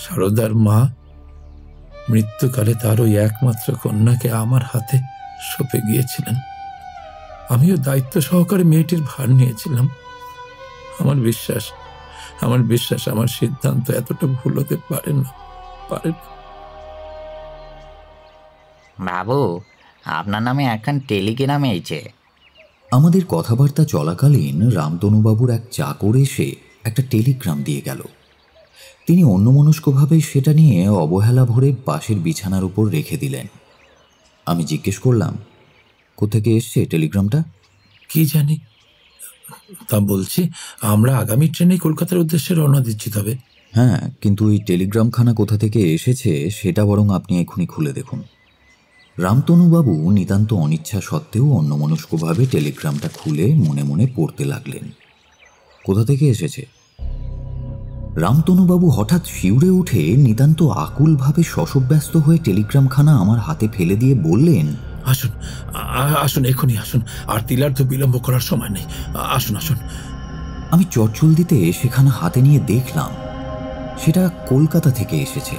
সারদার মা মৃত্যুকালে তার ওই একমাত্র কন্যাকে আমার হাতে সঁপে গিয়েছিলেন। আমিও দায়িত্ব সহকারে মেয়েটির ভার নিয়েছিলাম। আমার বিশ্বাস আমার সিদ্ধান্ত এতটা ভুল হতে পারে না। বাবু, আপনার নামে একখান টেলিগ্রাম এসেছে। আমাদের কথাবার্তা চলাকালীন রামতনুবাবুর এক চাকর এসে একটা টেলিগ্রাম দিয়ে গেল। তিনি অন্যমনস্কভাবে সেটা নিয়ে অবহেলা ভরে পাশের বিছানার উপর রেখে দিলেন। আমি জিজ্ঞেস করলাম, কোত্থেকে এসছে টেলিগ্রামটা? কি জানি, তা বলছি আমরা আগামী ট্রেনে কলকাতার উদ্দেশ্যে রওনা দিচ্ছি। তবে হ্যাঁ, কিন্তু ওই টেলিগ্রামখানা কোথা থেকে এসেছে সেটা বরং আপনি এখনই খুলে দেখুন। রামতনুবাবু নিতান্ত অনিচ্ছা সত্ত্বেও অন্যমনস্কভাবে টেলিগ্রামটা খুলে মনে মনে পড়তে লাগলেন। কোথা থেকে এসেছে? রামতনুবাবু হঠাৎ শিউরে উঠে নিতান্ত আকুলভাবে শশব্যস্ত হয়ে টেলিগ্রামখানা আমার হাতে ফেলে দিয়ে বললেন, আসুন, এখনই আসুন, আর তিলার্ধ বিলম্ব করার সময় নেই। আসুন। আমি চটচল দিতে সেখানে হাতে নিয়ে দেখলাম সেটা কলকাতা থেকে এসেছে।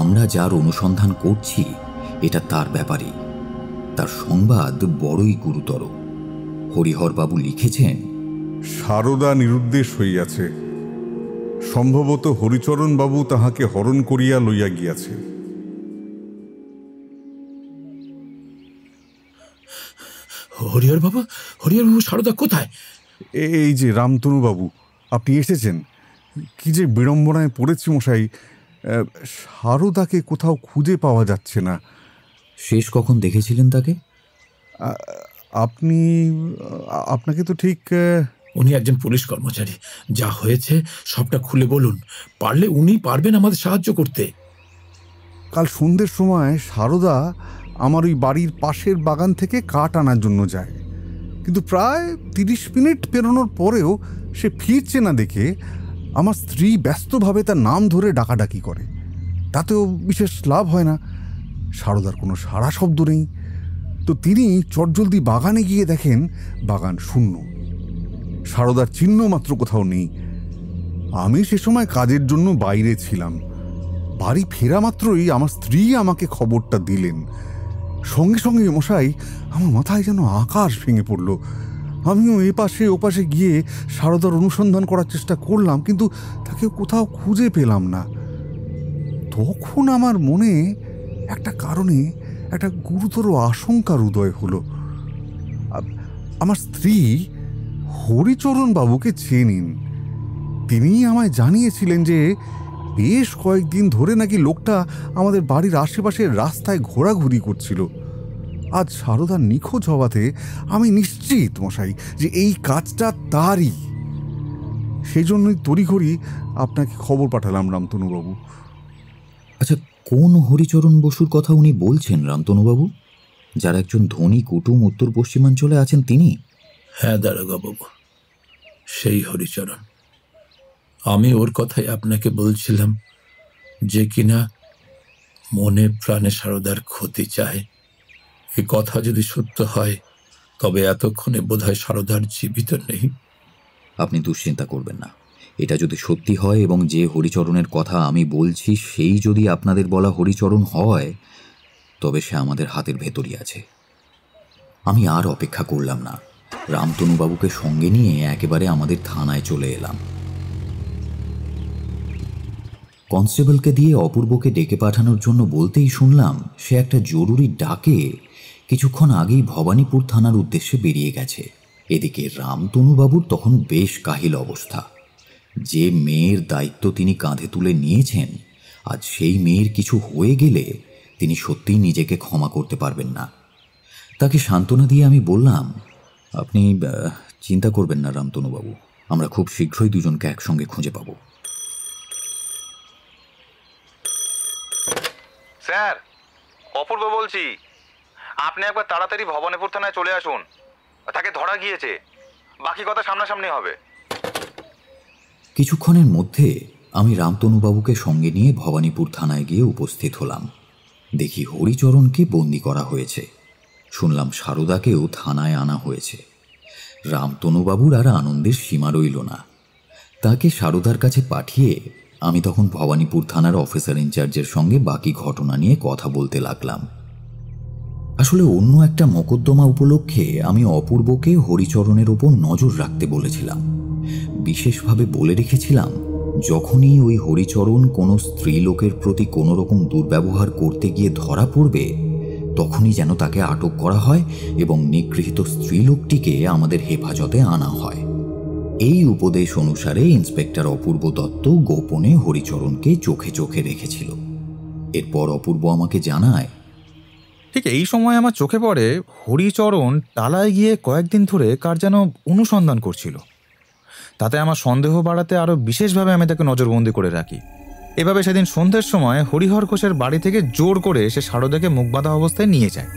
আমরা যার অনুসন্ধান করছি এটা তার ব্যাপারেই। তার সংবাদ বড়ই গুরুতর। হরিহরবাবু লিখেছেন, সারদা নিরুদ্দেশ হইয়াছে, সম্ভবত হরিচরণবাবু তাহাকে হরণ করিয়া লইয়া গিয়াছে। হরিহরবাবু, সারদা কোথায়? এই যে রামতনুবাবু, আপনি এসেছেন। কি যে বিড়ম্বনায় পড়েছি মশাই, সারদাকে কোথাও খুঁজে পাওয়া যাচ্ছে না। শেষ কখন দেখেছিলেন তাকে? আপনাকে তো ঠিক। উনি একজন পুলিশ কর্মচারী। যা হয়েছে সবটা খুলে বলুন, পারলে উনি পারবেন আমাদের সাহায্য করতে। কাল সন্ধ্যের সময় সারদা আমার ওই বাড়ির পাশের বাগান থেকে কাঠ আনার জন্য যায়, কিন্তু প্রায় 30 মিনিট পেরোনোর পরেও সে ফিরছে না দেখে আমার স্ত্রী ব্যস্তভাবে তার নাম ধরে ডাকাডাকি করে। তাতেও বিশেষ লাভ হয় না, সারদার কোনো সাড়া শব্দ নেই। তো তিনি চটজলদি বাগানে গিয়ে দেখেন বাগান শূন্য, সারদার চিহ্ন মাত্র কোথাও নেই। আমি সে সময় কাজের জন্য বাইরে ছিলাম। বাড়ি ফেরা মাত্রই আমার স্ত্রী আমাকে খবরটা দিলেন। সঙ্গে সঙ্গে মশাই আমার মাথায় যেন আকাশ ভেঙে পড়ল। আমিও এপাশে ওপাশে গিয়ে সারদার অনুসন্ধান করার চেষ্টা করলাম, কিন্তু তাকে কোথাও খুঁজে পেলাম না। তখন আমার মনে একটা কারণে একটা গুরুতর আশঙ্কার উদয় হলো। আমার স্ত্রী হরিচরণ বাবুকে চেনেন। তিনি আমায় জানিয়েছিলেন যে বেশ কয়েকদিন ধরে নাকি লোকটা আমাদের বাড়ির আশেপাশের রাস্তায় ঘোরাঘুরি করছিল। আজ সারদার নিখোঁজ হওয়াতে আমি নিশ্চিত মশাই যে এই কাজটা তারই। সেই জন্যই তড়িঘড়ি আপনাকে খবর পাঠালাম রামতনুবাবু। আচ্ছা, কোন হরিচরণ বসুর কথা উনি বলছেন রামতনুবাবু? যার একজন ধনী কুটুম উত্তর পশ্চিমাঞ্চলে আছেন তিনি? হ্যাঁ দারোগা বাবু, সেই হরিচরণ। আমি ওর কথাই আপনাকে বলছিলাম, যে কিনা মনে প্রাণে সারদার ক্ষতি চায়। এ কথা যদি সত্য হয় তবে এতক্ষণে বোধহয় সারদার জীবিত নেই। আপনি দুশ্চিন্তা করবেন না। এটা যদি সত্যি হয় এবং যে হরিচরণের কথা আমি বলছি সেই যদি আপনাদের বলা হরিচরণ হয়, তবে সে আমাদের হাতের ভেতরই আছে। আমি আর অপেক্ষা করলাম না, রামতনুবাবুকে সঙ্গে নিয়ে একেবারে আমাদের থানায় চলে এলাম। কনস্টেবলকে দিয়ে অপূর্বকে ডেকে পাঠানোর জন্য বলতেই শুনলাম সে একটা জরুরি ডাকে কিছুক্ষণ আগেই ভবানীপুর থানার উদ্দেশ্যে বেরিয়ে গেছে। এদিকে রামতনুবাবুর তখন বেশ কাহিল অবস্থা। যে মেয়ের দায়িত্ব তিনি কাঁধে তুলে নিয়েছেন, আজ সেই মেয়ের কিছু হয়ে গেলে তিনি সত্যিই নিজেকে ক্ষমা করতে পারবেন না। তাকে সান্ত্বনা দিয়ে আমি বললাম, আপনি চিন্তা করবেন না রামতনুবাবু, আমরা খুব শীঘ্রই দুজনকে একসঙ্গে খুঁজে পাব। স্যার, অপূর্ব বলছি। আপনি একবার তাড়াতাড়ি ভবানীপুর থানায় চলে আসুন। তাকে ধরা গিয়েছে, বাকি কথা সামনাসামনি হবে। কিছুক্ষণের মধ্যে আমি রামতনুবাবুকে সঙ্গে নিয়ে ভবানীপুর থানায় গিয়ে উপস্থিত হলাম। দেখি হরিচরণকে বন্দি করা হয়েছে। শুনলাম সারদাকেও থানায় আনা হয়েছে। রামতনুবাবুর আর আনন্দের সীমা রইল না। তাকে সারদার কাছে পাঠিয়ে আমি তখন ভবানীপুর থানার অফিসার ইনচার্জের সঙ্গে বাকি ঘটনা নিয়ে কথা বলতে লাগলাম। আসলে অন্য একটা মোকদ্দমা উপলক্ষে আমি অপূর্বকে হরিচরণের ওপর নজর রাখতে বলেছিলাম। বিশেষভাবে বলে রেখেছিলাম, যখনই ওই হরিচরণ কোনো স্ত্রীলোকের প্রতি কোনো রকম দুর্ব্যবহার করতে গিয়ে ধরা পড়বে, তখনই যেন তাকে আটক করা হয় এবং নিগৃহীত স্ত্রীলোকটিকে আমাদের হেফাজতে আনা হয়। এই উপদেশ অনুসারে ইন্সপেক্টর অপূর্ব দত্ত গোপনে হরিচরণকে চোখে চোখে রেখেছিল। এরপর অপূর্ব আমাকে জানায়, ঠিক এই সময় আমার চোখে পড়ে হরিচরণ টালায় গিয়ে কয়েকদিন ধরে কার যেন অনুসন্ধান করছিল। তাতে আমার সন্দেহ বাড়াতে আরও বিশেষভাবে আমি তাকে নজরবন্দি করে রাখি। এভাবে সেদিন সন্ধ্যের সময় হরিহর ঘোষের বাড়ি থেকে জোর করে সে সারদাকে মুখ বাঁধা অবস্থায় নিয়ে যায়।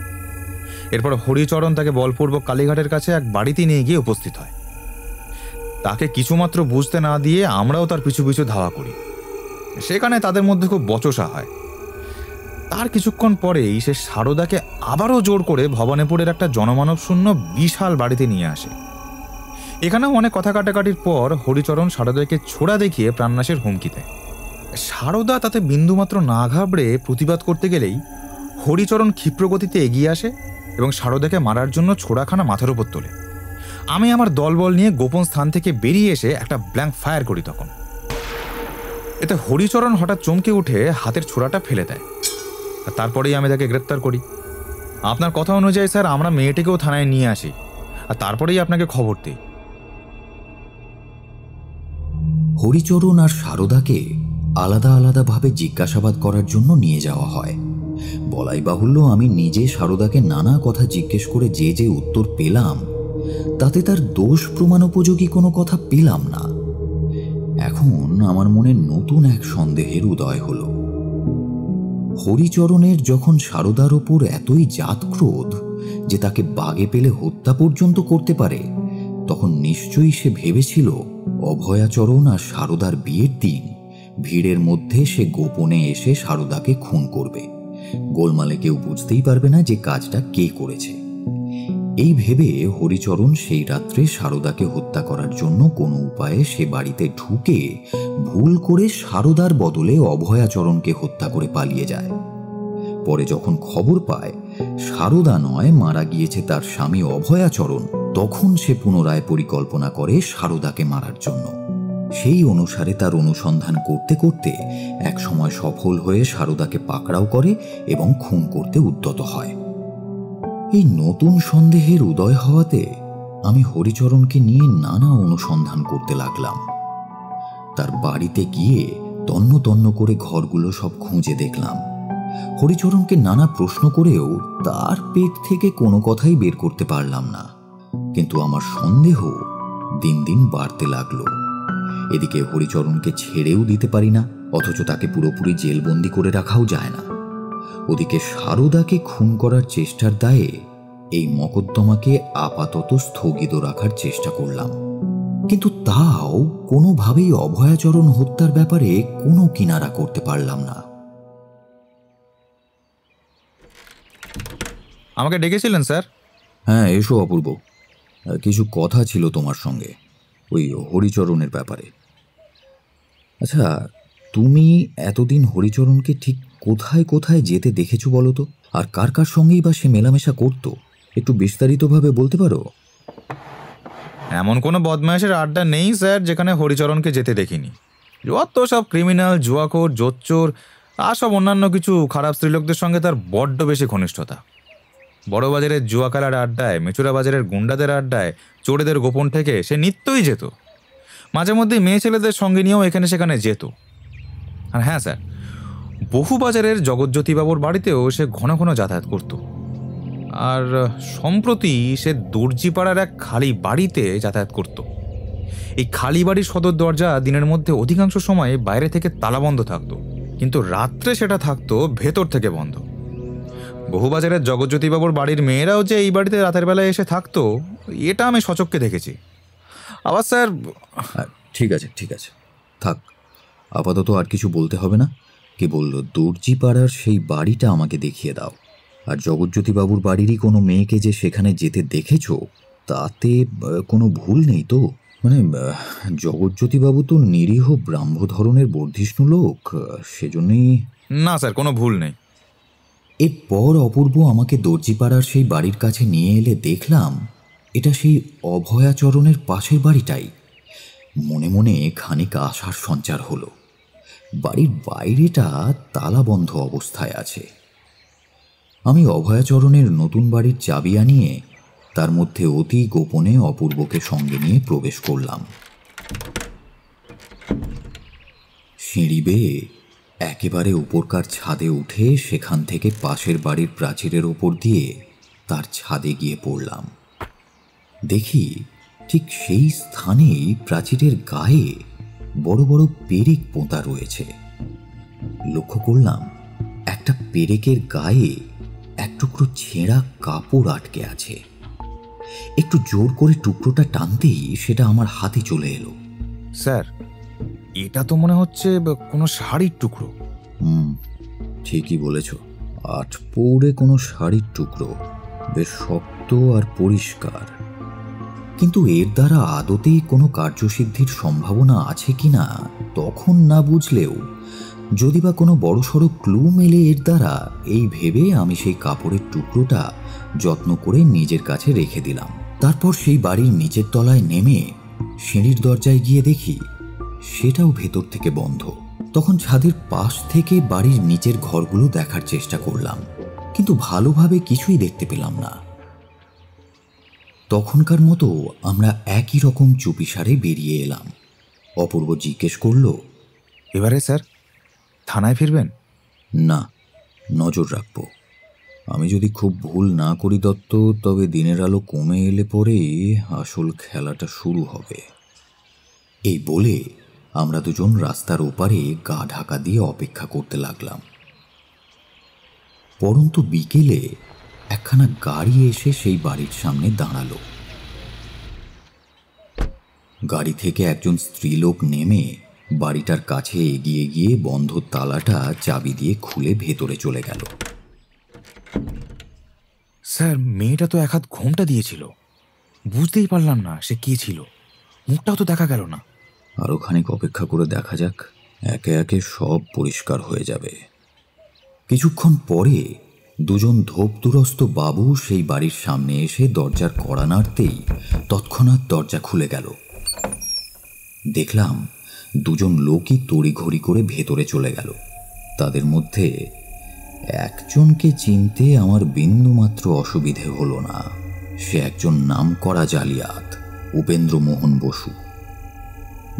এরপর হরিচরণ তাকে বলপূর্বক কালীঘাটের কাছে এক বাড়িতে নিয়ে গিয়ে উপস্থিত হয়। তাকে কিছুমাত্র বুঝতে না দিয়ে আমরাও তার পিছু পিছু ধাওয়া করি। সেখানে তাদের মধ্যে খুব বচসা হয়। তার কিছুক্ষণ পরেই সে সারদাকে আবারও জোর করে ভবানীপুরের একটা জনমানব শূন্য বিশাল বাড়িতে নিয়ে আসে। এখানেও অনেক কথা কাটাকাটির পর হরিচরণ সারদাকে ছোড়া দেখিয়ে প্রাণনাশের হুমকি দেয়। সারদা তাতে বিন্দুমাত্র না ঘাবড়ে প্রতিবাদ করতে গেলেই হরিচরণ ক্ষিপ্রগতিতে এগিয়ে আসে এবং সারদাকে মারার জন্য ছোড়াখানা মাথার উপর তোলে। আমি আমার দলবল নিয়ে গোপন স্থান থেকে বেরিয়ে এসে একটা ব্ল্যাঙ্ক ফায়ার করি। তখন এতে হরিচরণ হঠাৎ চমকে উঠে হাতের ছোড়াটা ফেলে দেয়। তারপরেই আমি তাকে গ্রেপ্তার করি। আপনার কথা অনুযায়ী স্যার আমরা মেয়েটিকেও থানায় নিয়ে আসি আর তারপরেই আপনাকে খবর দিই। হরিচরণ আর সারদাকে আলাদা আলাদাভাবে জিজ্ঞাসাবাদ করার জন্য নিয়ে যাওয়া হয়। বলাই বাহুল্য, আমি নিজে সারদাকে নানা কথা জিজ্ঞেস করে যে যে উত্তর পেলাম, তাতে তার দোষ প্রমাণ উপযোগী কোনো কথা পেলাম না। এখন আমার মনে নতুন এক সন্দেহের উদয় হল। হরিচরণের যখন সারদার ওপর এতই জাতক্রোধ যে তাকে বাগে পেলে হত্যা পর্যন্ত করতে পারে, তখন নিশ্চয়ই সে ভেবেছিল অভয়াচরণ আর সারদার বিয়ের দিন ভিড়ের মধ্যে সে গোপনে এসে সারদাকে খুন করবে। গোলমালে কেউ বুঝতেই পারবে না যে কাজটা কে করেছে। এই ভেবে হরিচরণ সেই রাত্রে সারদাকে হত্যা করার জন্য কোনো উপায়ে সে বাড়িতে ঢুকে ভুল করে সারদার বদলে অভয়াচরণকে হত্যা করে পালিয়ে যায়। পরে যখন খবর পায় সারদা নয়, মারা গিয়েছে তার স্বামী অভয়াচরণ, তখন সে পুনরায় পরিকল্পনা করে সারদাকে মারার জন্য। সেই অনুসারে তার অনুসন্ধান করতে করতে এক সময় সফল হয়ে সারদাকে পাকড়াও করে এবং খুন করতে উদ্যত হয়। এই নতুন সন্দেহের উদয় হওয়াতে আমি হরিচরণকে নিয়ে নানা অনুসন্ধান করতে লাগলাম। তার বাড়িতে গিয়ে তন্ন তন্ন করে ঘরগুলো সব খুঁজে দেখলাম। হরিচরণকে নানা প্রশ্ন করেও তার পেট থেকে কোনো কথাই বের করতে পারলাম না। কিন্তু আমার সন্দেহ দিন দিন বাড়তে লাগলো। এদিকে হরিচরণকে ছেড়েও দিতে পারি না, অথচ তাকে পুরোপুরি জেলবন্দি করে রাখাও যায় না। ওদিকে সারদাকে খুন করার চেষ্টার দায়ে এই মকদ্দমাকে আপাতত স্থগিত রাখার চেষ্টা করলাম, কিন্তু তাও কোনোভাবেই অভয়াচরণ হত্যার ব্যাপারে কোনো কিনারা করতে পারলাম না। আমাকে ডেকেছিলেন স্যার? হ্যাঁ, এসো অপূর্ব, কিছু কথা ছিল তোমার সঙ্গে ওই হরিচরণের ব্যাপারে। আচ্ছা, তুমি এতদিন হরিচরণকে ঠিক কোথায় কোথায় যেতে দেখেছো বলো তো? আর কার কার সঙ্গেই বা সে মেলামেশা করতো? একটু বিস্তারিতভাবে বলতে পারো? এমন কোনো বদমাইশের আড্ডা নেই স্যার যেখানে হরিচরণকে যেতে দেখিনি। যত সব ক্রিমিনাল, জুয়াখোর, জোচ্চোর আর সব অন্যান্য কিছু খারাপ স্ত্রীলোকদের সঙ্গে তার বড্ড বেশি ঘনিষ্ঠতা। বড় বাজারের জুয়া খেলার আড্ডায়, মেচুরা বাজারের গুন্ডাদের আড্ডায়, চোরেদের গোপন থেকে সে নিত্যই যেত। মাঝে মধ্যে মেয়ে ছেলেদের সঙ্গে নিয়েও এখানে সেখানে যেত। আর হ্যাঁ স্যার, বহু বাজারের জগৎজ্যোতিবাবুর বাড়িতেও সে ঘন ঘন যাতায়াত করত। আর সম্প্রতি সে দর্জিপাড়ার এক খালি বাড়িতে যাতায়াত করত। এই খালি বাড়ির সদর দরজা দিনের মধ্যে অধিকাংশ সময় বাইরে থেকে তালাবন্ধ থাকতো, কিন্তু রাত্রে সেটা থাকতো ভেতর থেকে বন্ধ। বহুবাজারের জগৎজ্যোতিবাবুর বাড়ির মেয়েরাও যে এই বাড়িতে রাতের বেলায় এসে থাকতো, এটা আমি সচক্ষে দেখেছি। আবার স্যার, ঠিক আছে ঠিক আছে, থাক, আপাতত আর কিছু বলতে হবে না। কেবল দর্জিপাড়ার সেই বাড়িটা আমাকে দেখিয়ে দাও। আর জগৎজ্যোতিবাবুর বাড়িরই কোনো মেয়েকে যে সেখানে যেতে দেখেছো, তাতে কোনো ভুল নেই তো? মানে জগৎজ্যোতিবাবু তো নিরীহ ব্রাহ্ম ধরনের বর্ধিষ্ণু লোক, সেজন্যই। না স্যার, কোনো ভুল নেই। এরপর অপূর্ব আমাকে দর্জিপাড়ার সেই বাড়ির কাছে নিয়ে এলে দেখলাম এটা সেই অভয়াচরণের পাশের বাড়িটাই। মনে মনে খানিক আশার সঞ্চার হলো। বাড়ির বাইরেটা তালাবন্ধ অবস্থায় আছে। আমি অভয়াচরণের নতুন বাড়ির চাবি আনিয়ে তার মধ্যে অতি গোপনে অপূর্বকে সঙ্গে নিয়ে প্রবেশ করলাম। সিঁড়ি বেয়ে একেবারে উপরকার ছাদে উঠে সেখান থেকে পাশের বাড়ির প্রাচীরের ওপর দিয়ে তার ছাদে গিয়ে পড়লাম। দেখি ঠিক সেই স্থানেই প্রাচীরের গায়ে বড় বড় পেরেক পোঁতা রয়েছে। লক্ষ্য করলাম একটা পেরেকের গায়ে এক টুকরো ছেঁড়া কাপড় আটকে আছে। একটু জোর করে টুকরোটা টানতেই সেটা আমার হাতে চলে এলো। স্যার, এটা তো মনে হচ্ছে কোনো শাড়ির টুকরো। ঠিকই বলেছ, আট পৌড়ে কোনো শাড়ির টুকরো, বেশ শক্ত আর পরিষ্কার। কিন্তু এর দ্বারা আদতেই কোনো কার্যসিদ্ধির সম্ভাবনা আছে কিনা তখন না বুঝলেও, যদি বা কোনো বড়সড় ক্লু মেলে এর দ্বারা, এই ভেবে আমি সেই কাপড়ের টুকরোটা যত্ন করে নিজের কাছে রেখে দিলাম। তারপর সেই বাড়ির নিচের তলায় নেমে সিঁড়ির দরজায় গিয়ে দেখি সেটাও ভেতর থেকে বন্ধ। তখন ছাদের পাশ থেকে বাড়ির নিচের ঘরগুলো দেখার চেষ্টা করলাম, কিন্তু ভালোভাবে কিছুই দেখতে পেলাম না। তখনকার মতো আমরা একই রকম চুপিসারে বেরিয়ে এলাম। অপূর্ব জিজ্ঞেস করল, এবারে স্যার থানায় ফিরবেন? না, নজর রাখব। আমি যদি খুব ভুল না করি দত্ত, তবে দিনের আলো কমে এলে পরেই আসল খেলাটা শুরু হবে। এই বলে আমরা দুজন রাস্তার ওপারে গা ঢাকা দিয়ে অপেক্ষা করতে লাগলাম। পরন্তু বিকেলে একখানা গাড়ি এসে সেই বাড়ির সামনে দাঁড়ালো। গাড়ি থেকে একজন স্ত্রীলোক নেমে বাড়িটার কাছে এগিয়ে গিয়ে বন্ধ তালাটা চাবি দিয়ে খুলে ভেতরে চলে গেল। স্যার, মেয়েটা তো এক হাত ঘোমটা দিয়েছিল, বুঝতেই পারলাম না সে কে ছিল। মুখটাও তো দেখা গেল না। আরো খানিক অপেক্ষা করে দেখা যাক, একে একে সব পরিষ্কার হয়ে যাবে। কিছুক্ষণ পরে দুজন ধোপদুরস্ত বাবু সেই বাড়ির সামনে এসে দরজার কড়া নাড়তেই তৎক্ষণাৎ দরজা খুলে গেল। দেখলাম দুজন লোকই তড়িঘড়ি করে ভেতরে চলে গেল। তাদের মধ্যে একজনকে চিনতে আমার বিন্দুমাত্র অসুবিধে হলো না। সে একজন নামকরা জালিয়াত, উপেন্দ্রমোহন বসু।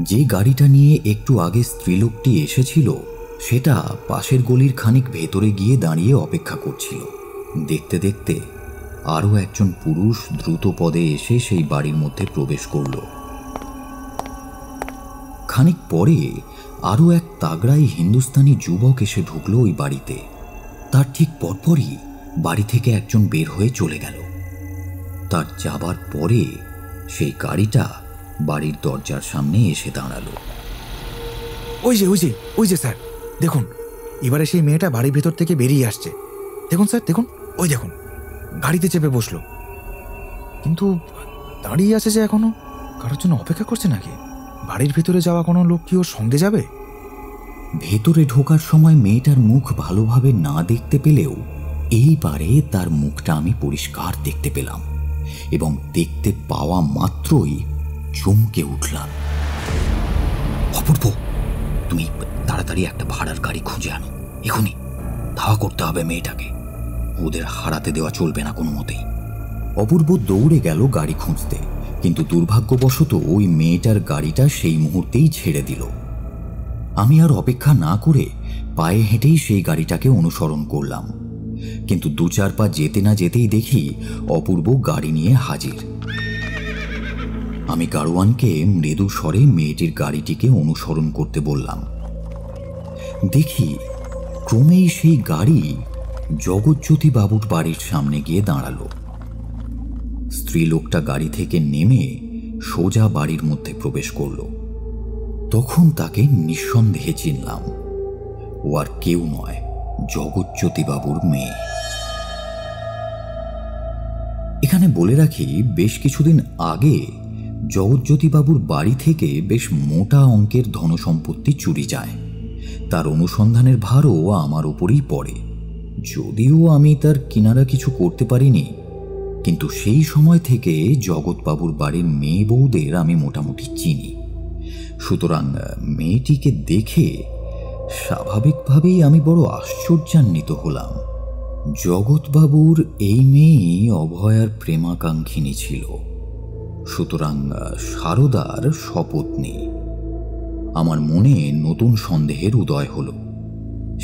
যে গাড়িটা নিয়ে একটু আগে স্ত্রীলোকটি এসেছিল সেটা পাশের গলির খানিক ভেতরে গিয়ে দাঁড়িয়ে অপেক্ষা করছিল। দেখতে দেখতে আরও একজন পুরুষ দ্রুত পদে এসে সেই বাড়ির মধ্যে প্রবেশ করল। খানিক পরে আরও এক তাগড়াই হিন্দুস্তানি যুবক এসে ঢুকলো ওই বাড়িতে। তার ঠিক পরপরই বাড়ি থেকে একজন বের হয়ে চলে গেল। তার যাবার পরে সেই গাড়িটা বাড়ির দরজার সামনে এসে দাঁড়ালো। ওই যে স্যার, দেখুন এবারে সেই মেয়েটা বাড়ির ভেতর থেকে বেরিয়ে আসছে। দেখুন স্যার, দেখুন, ওই দেখুন গাড়িতে চেপে বসলো, কিন্তু দাঁড়িয়ে আছে যে এখনো। কারোর জন্য অপেক্ষা করছে নাকি? বাড়ির ভেতরে যাওয়া কোনো লোক কি ওর সঙ্গে যাবে? ভেতরে ঢোকার সময় মেয়েটার মুখ ভালোভাবে না দেখতে পেলেও এইবারে তার মুখটা আমি পরিষ্কার দেখতে পেলাম, এবং দেখতে পাওয়া মাত্রই চমকে উঠলাম। অপূর্ব, তুমি তাড়াতাড়ি একটা ভাড়ার গাড়ি খুঁজে আনো, এখনই ধাওয়া করতে হবে মেয়েটাকে। ওদের হারাতে দেওয়া চলবে না কোনো মতেই। অপূর্ব দৌড়ে গেল গাড়ি খুঁজতে, কিন্তু দুর্ভাগ্যবশত ওই মেয়েটার গাড়িটা সেই মুহূর্তেই ছেড়ে দিল। আমি আর অপেক্ষা না করে পায়ে হেঁটেই সেই গাড়িটাকে অনুসরণ করলাম, কিন্তু 2-4 পা যেতে না যেতেই দেখি অপূর্ব গাড়ি নিয়ে হাজির। আমি গাড়োয়ানকে মৃদু স্বরে মেয়েটির গাড়িটিকে অনুসরণ করতে বললাম। দেখি ক্রমেই সেই গাড়ি জগৎজ্যোতি বাবুর বাড়ির সামনে গিয়ে দাঁড়ালো। স্ত্রীলোকটা গাড়ি থেকে নেমে সোজা বাড়ির মধ্যে প্রবেশ করল। তখন তাকে নিঃসন্দেহে চিনলাম। ও আর কেউ নয়, জগৎজ্যোতি বাবুর মেয়ে। এখানে বলে রাখি, বেশ কিছুদিন আগে জগৎজ্যোতি বাবুর বাড়ি থেকে বেশ মোটা অঙ্কের ধনসম্পত্তি চুরি যায়। তার অনুসন্ধানের ভারও আমার উপরেই পড়ে। যদিও আমি তার কিনারা কিছু করতে পারিনি, কিন্তু সেই সময় থেকে জগৎবাবুর বাড়ির মেয়ে বউদের আমি মোটামুটি চিনি। সুতরাং মেয়েটিকে দেখে স্বাভাবিকভাবেই আমি বড় আশ্চর্যান্বিত হলাম। জগৎবাবুর এই মেয়েই অভয়ার প্রেমাকাঙ্ক্ষিনী ছিল, সুতরাং সারদার স্বপত্নী। আমার মনে নতুন সন্দেহের উদয় হলো।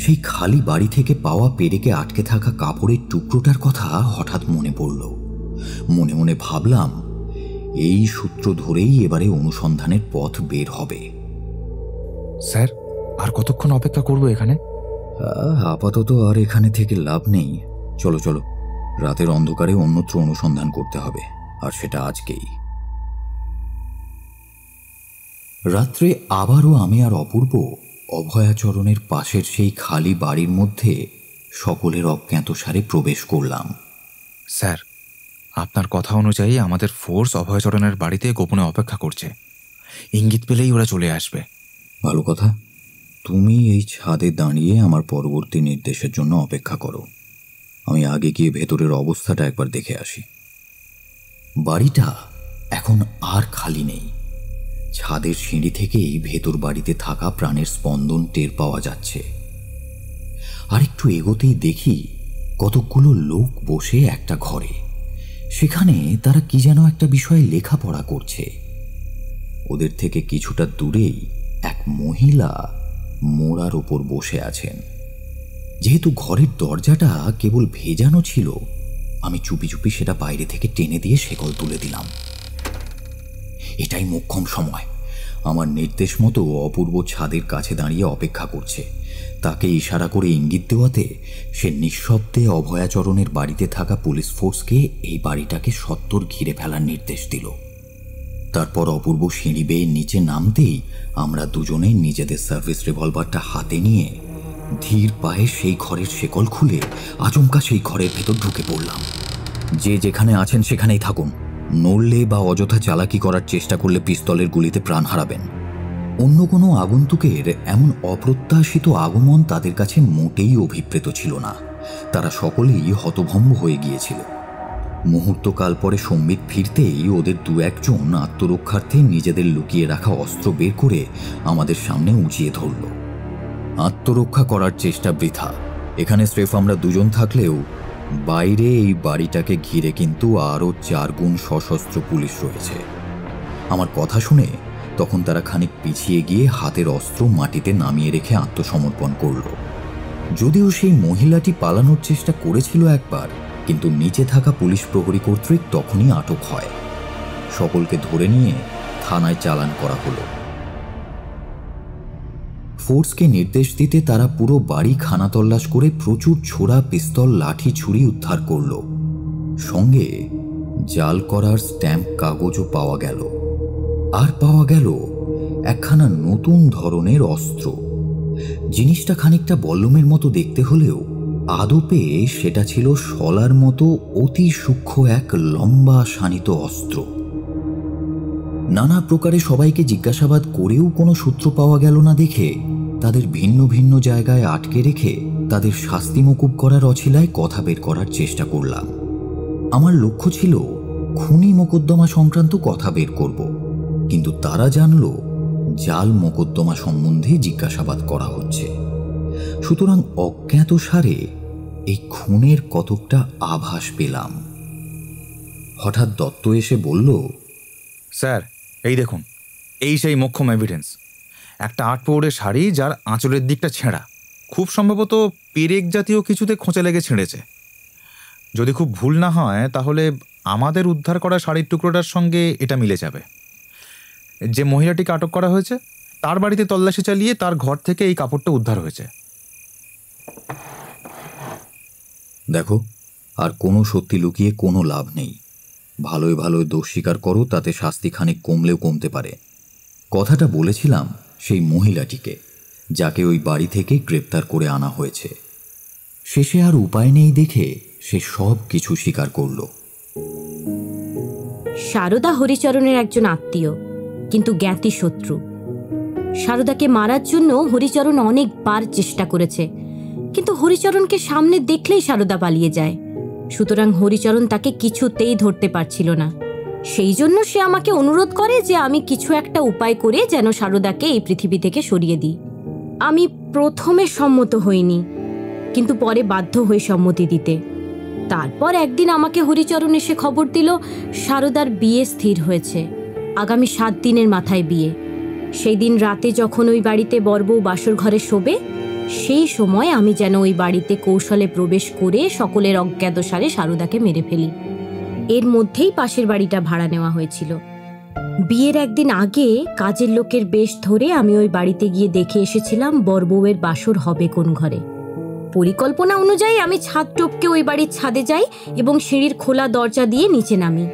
সেই খালি বাড়ি থেকে পাওয়া পেরেকে আটকে থাকা কাপড়ের টুকরোটার কথা হঠাৎ মনে পড়ল। মনে মনে ভাবলাম, এই সূত্র ধরেই এবারে অনুসন্ধানের পথ বের হবে। স্যার, আর কতক্ষণ অপেক্ষা করবো এখানে? আপাতত আর এখানে থেকে লাভ নেই। চলো চলো, রাতের অন্ধকারে অন্যত্র অনুসন্ধান করতে হবে, আর সেটা আজকেই। রাত্রে আবারও আমি আর অপূর্ব অভয়াচরণের পাশের সেই খালি বাড়ির মধ্যে সকলের অজ্ঞাতসারে প্রবেশ করলাম। স্যার, আপনার কথা অনুযায়ী আমাদের ফোর্স অভয়াচরণের বাড়িতে গোপনে অপেক্ষা করছে। ইঙ্গিত পেলেই ওরা চলে আসবে। ভালো কথা। তুমি এই ছাদে দাঁড়িয়ে আমার পরবর্তী নির্দেশের জন্য অপেক্ষা করো। আমি আগে গিয়ে ভেতরের অবস্থাটা একবার দেখে আসি। বাড়িটা এখন আর খালি নেই। ছাদের সিঁড়ি থেকেই ভেতর বাড়িতে থাকা প্রাণের স্পন্দন টের পাওয়া যাচ্ছে। আর একটু এগোতেই দেখি কতকগুলো লোক বসে একটা ঘরে। সেখানে তারা কি যেন একটা বিষয়ে লেখাপড়া করছে। ওদের থেকে কিছুটা দূরেই এক মহিলা মোড়ার ওপর বসে আছেন। যেহেতু ঘরের দরজাটা কেবল ভেজানো ছিল, আমি চুপি চুপি সেটা বাইরে থেকে টেনে দিয়ে শেকল তুলে দিলাম। এটাই মোক্ষম সময়। আমার নির্দেশ মতো অপূর্ব ছাদের কাছে দাঁড়িয়ে অপেক্ষা করছে। তাকে ইশারা করে ইঙ্গিত দেওয়াতে সে নিঃশব্দে অভয়াচরণের বাড়িতে থাকা পুলিশ ফোর্সকে এই বাড়িটাকে সত্বর ঘিরে ফেলার নির্দেশ দিল। তারপর অপূর্ব সিঁড়ি বেয়ে নিচে নামতেই আমরা দুজনে নিজেদের সার্ভিস রিভলভারটা হাতে নিয়ে ধীর পায়ে সেই ঘরের শেকল খুলে আচমকা সেই ঘরের ভেতর ঢুকে পড়লাম। যে যেখানে আছেন সেখানেই থাকুন। নড়লে বা অযথা চালাকি করার চেষ্টা করলে পিস্তলের গুলিতে প্রাণ হারাবেন। অন্য কোনো আগন্তুকের এমন অপ্রত্যাশিত আগমন তাদের কাছে মোটেই অভিপ্রেত ছিল না। তারা সকলেই হতভম্ব হয়ে গিয়েছিল। মুহূর্তকাল পরে সম্বিত ফিরতেই ওদের 2-1 জন আত্মরক্ষার্থে নিজেদের লুকিয়ে রাখা অস্ত্র বের করে আমাদের সামনে উঁচিয়ে ধরল। আত্মরক্ষা করার চেষ্টা বৃথা। এখানে স্রেফ আমরা দুজন থাকলেও বাইরে এই বাড়িটাকে ঘিরে কিন্তু আরও 4 গুণ সশস্ত্র পুলিশ রয়েছে। আমার কথা শুনে তখন তারা খানিক পিছিয়ে গিয়ে হাতের অস্ত্র মাটিতে নামিয়ে রেখে আত্মসমর্পণ করল। যদিও সেই মহিলাটি পালানোর চেষ্টা করেছিল একবার, কিন্তু নিচে থাকা পুলিশ প্রহরী কর্তৃক তখনই আটক হয়। সকলকে ধরে নিয়ে থানায় চালান করা হলো। ফোর্সকে নির্দেশ দিতে তারা পুরো বাড়ি খানাতল্লাশ করে প্রচুর ছোড়া, পিস্তল, লাঠি, ছুরি উদ্ধার করল। সঙ্গে জাল করার স্ট্যাম্প কাগজও পাওয়া গেল। আর পাওয়া গেল একখানা নতুন ধরনের অস্ত্র। জিনিসটা খানিকটা বল্লমের মতো দেখতে হলেও আদপে সেটা ছিল শলার মতো অতি সূক্ষ্ম এক লম্বা শানিত অস্ত্র। নানা প্রকারে সবাইকে জিজ্ঞাসাবাদ করেও কোনো সূত্র পাওয়া গেল না দেখে তাদের ভিন্ন ভিন্ন জায়গায় আটকে রেখে তাদের শাস্তি মকুব করার অছিলায় কথা বের করার চেষ্টা করলাম। আমার লক্ষ্য ছিল খুনি মোকদ্দমা সংক্রান্ত কথা বের করব, কিন্তু তারা জানল জাল মোকদ্দমা সম্বন্ধে জিজ্ঞাসাবাদ করা হচ্ছে। সুতরাং অজ্ঞাতসারে এই খুনের কতকটা আভাস পেলাম। হঠাৎ দত্ত এসে বলল, স্যার এই দেখুন, এই সেই মোক্ষম এভিডেন্স। একটা 8 পৌড়ের শাড়ি যার আঁচলের দিকটা ছেঁড়া, খুব সম্ভবত পেরেক জাতীয় কিছুতে খোঁচা লেগে ছিঁড়েছে। যদি খুব ভুল না হয় তাহলে আমাদের উদ্ধার করা শাড়ির টুকরোটার সঙ্গে এটা মিলে যাবে। যে মহিলাটিকে আটক করা হয়েছে তার বাড়িতে তল্লাশি চালিয়ে তার ঘর থেকে এই কাপড়টা উদ্ধার হয়েছে। দেখো, আর কোনো সত্যি লুকিয়ে কোনো লাভ নেই। ভালোই ভালোই দোষ স্বীকার করো, তাতে শাস্তি খানিক কমলেও কমতে পারে। কথাটা বলেছিলাম সেই মহিলাটিকে, যাকে ওই বাড়ি থেকে গ্রেপ্তার করে আনা হয়েছে। শেষে আর উপায় নেই দেখে সে সব কিছু স্বীকার করল। সারদা হরিচরণের একজন আত্মীয়, কিন্তু জ্ঞাতি শত্রু। সারদাকে মারার জন্য হরিচরণ অনেকবার চেষ্টা করেছে, কিন্তু হরিচরণকে সামনে দেখলেই সারদা পালিয়ে যায়। সুতরাং হরিচরণ তাকে কিছুতেই ধরতে পারছিল না। সেই জন্য সে আমাকে অনুরোধ করে যে আমি কিছু একটা উপায় করে যেন সারদাকে এই পৃথিবী থেকে সরিয়ে দিই। আমি প্রথমে সম্মত হইনি, কিন্তু পরে বাধ্য হয়ে সম্মতি দিতে। তারপর একদিন আমাকে হরিচরণ এসে খবর দিল সারদার বিয়ে স্থির হয়েছে। আগামী 7 দিনের মাথায় বিয়ে। সেই দিন রাতে যখন ওই বাড়িতে বরবউ বাসর ঘরে শোবে, সেই সময় আমি যেন ওই বাড়িতে কৌশলে প্রবেশ করে সকলের অজ্ঞাতসারে সারদাকে মেরে ফেলি। এর মধ্যেই পাশের বাড়িটা ভাড়া নেওয়া হয়েছিল। বিয়ের একদিন আগে কাজের লোকের বেশ ধরে আমি ওই বাড়িতে গিয়ে দেখে এসেছিলাম বরবউয়ের বাসর হবে কোন ঘরে। পরিকল্পনা অনুযায়ী আমি ছাদ টপকে ওই বাড়ির ছাদে যাই এবং সিঁড়ির খোলা দরজা দিয়ে নিচে নামি।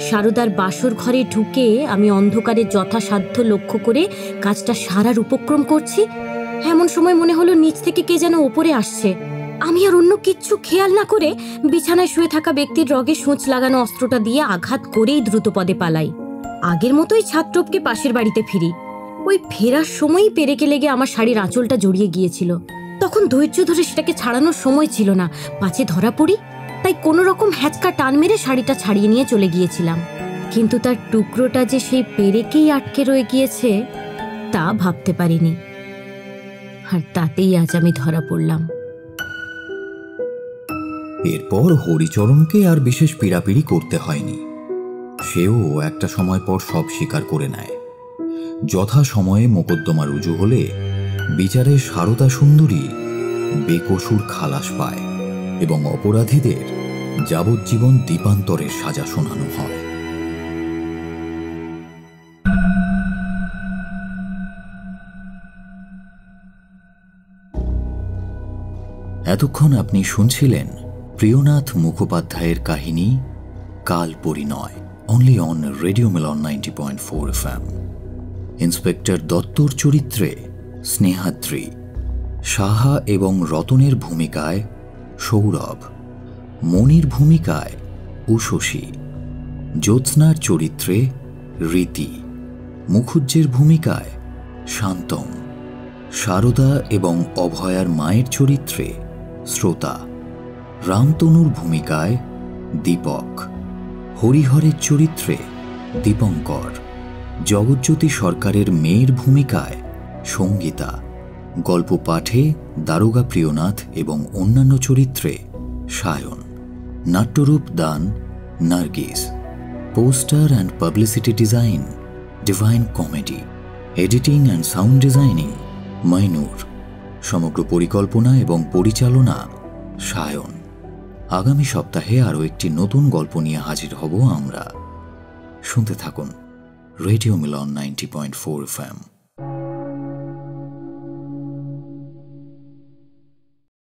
সারদার বাসর ঘরে ঢুকে আমি অন্ধকারে যথাসাধ্য লক্ষ্য করে কাজটা সারার উপক্রম করছি। এমন সময় মনে হলো নিচ থেকে কে যেন ওপরে আসছে। আমি আর অন্য কিচ্ছু খেয়াল না করে বিছানায় শুয়ে থাকা ব্যক্তির রগে সূঁচ লাগানো অস্ত্রটা দিয়ে আঘাত করেই দ্রুত পদে পালাই। আগের মতোই ছাদ টপকে পাশের বাড়িতে ফিরি। ওই ফেরার সময়ই পেরেকে লেগে আমার শাড়ির আঁচলটা জড়িয়ে গিয়েছিল। তখন ধৈর্য ধরে সেটাকে ছাড়ানোর সময় ছিল না, পাছে ধরা পড়ি। তাই কোনো রকম হ্যাচকা টান মেরে শাড়িটা ছাড়িয়ে নিয়ে চলে গিয়েছিলাম। কিন্তু তার টুকরোটা যে সেই পেরেকেই আটকে রয়ে গিয়েছে তা ভাবতে পারিনি। আর তাতেই আজ আমি ধরা পড়লাম। এরপর হরিচরণকে আর বিশেষ পীড়াপিড়ি করতে হয়নি। সেও একটা সময় পর সব স্বীকার করে নেয়। যথা সময়ে মোকদ্দমা রুজু হলে বিচারে সারদা সুন্দরী বেকসুর খালাস পায় এবং অপরাধীদের যাবজ্জীবন দ্বীপান্তরের সাজা শোনানো হয়। এতক্ষণ আপনি শুনছিলেন প্রিয়নাথ মুখোপাধ্যায়ের কাহিনী কাল পরিণয়, only on radio Milan 90.4 FM। Inspector দত্তর চরিত্রে স্নেহাদ্রি, সাহা এবং রতনের ভূমিকায় সৌরভ, মনির ভূমিকায় উষসী, জ্যোৎস্নার চরিত্রে রীতি, মুখুজ্জের ভূমিকায় শান্তম, সারদা এবং অভয়ার মায়ের চরিত্রে শ্রোতা, রামতনুর ভূমিকায় দীপক, হরিহরের চরিত্রে দীপঙ্কর, জগজ্যোতি সরকারের মেয়ের ভূমিকায় সঙ্গীতা, গল্প পাঠে দারোগা প্রিয়নাথ এবং অন্যান্য চরিত্রে সায়ন। নাট্যরূপ দান Nargis. Poster and publicity design divine comedy. Editing and sound designing Mainur. সমগ্র পরিকল্পনা এবং পরিচালনা সায়ন। আগামী সপ্তাহে আরও একটি নতুন গল্প নিয়ে হাজির হব আমরা। শুনতে থাকুন রেডিও মিলন 90.4 FM।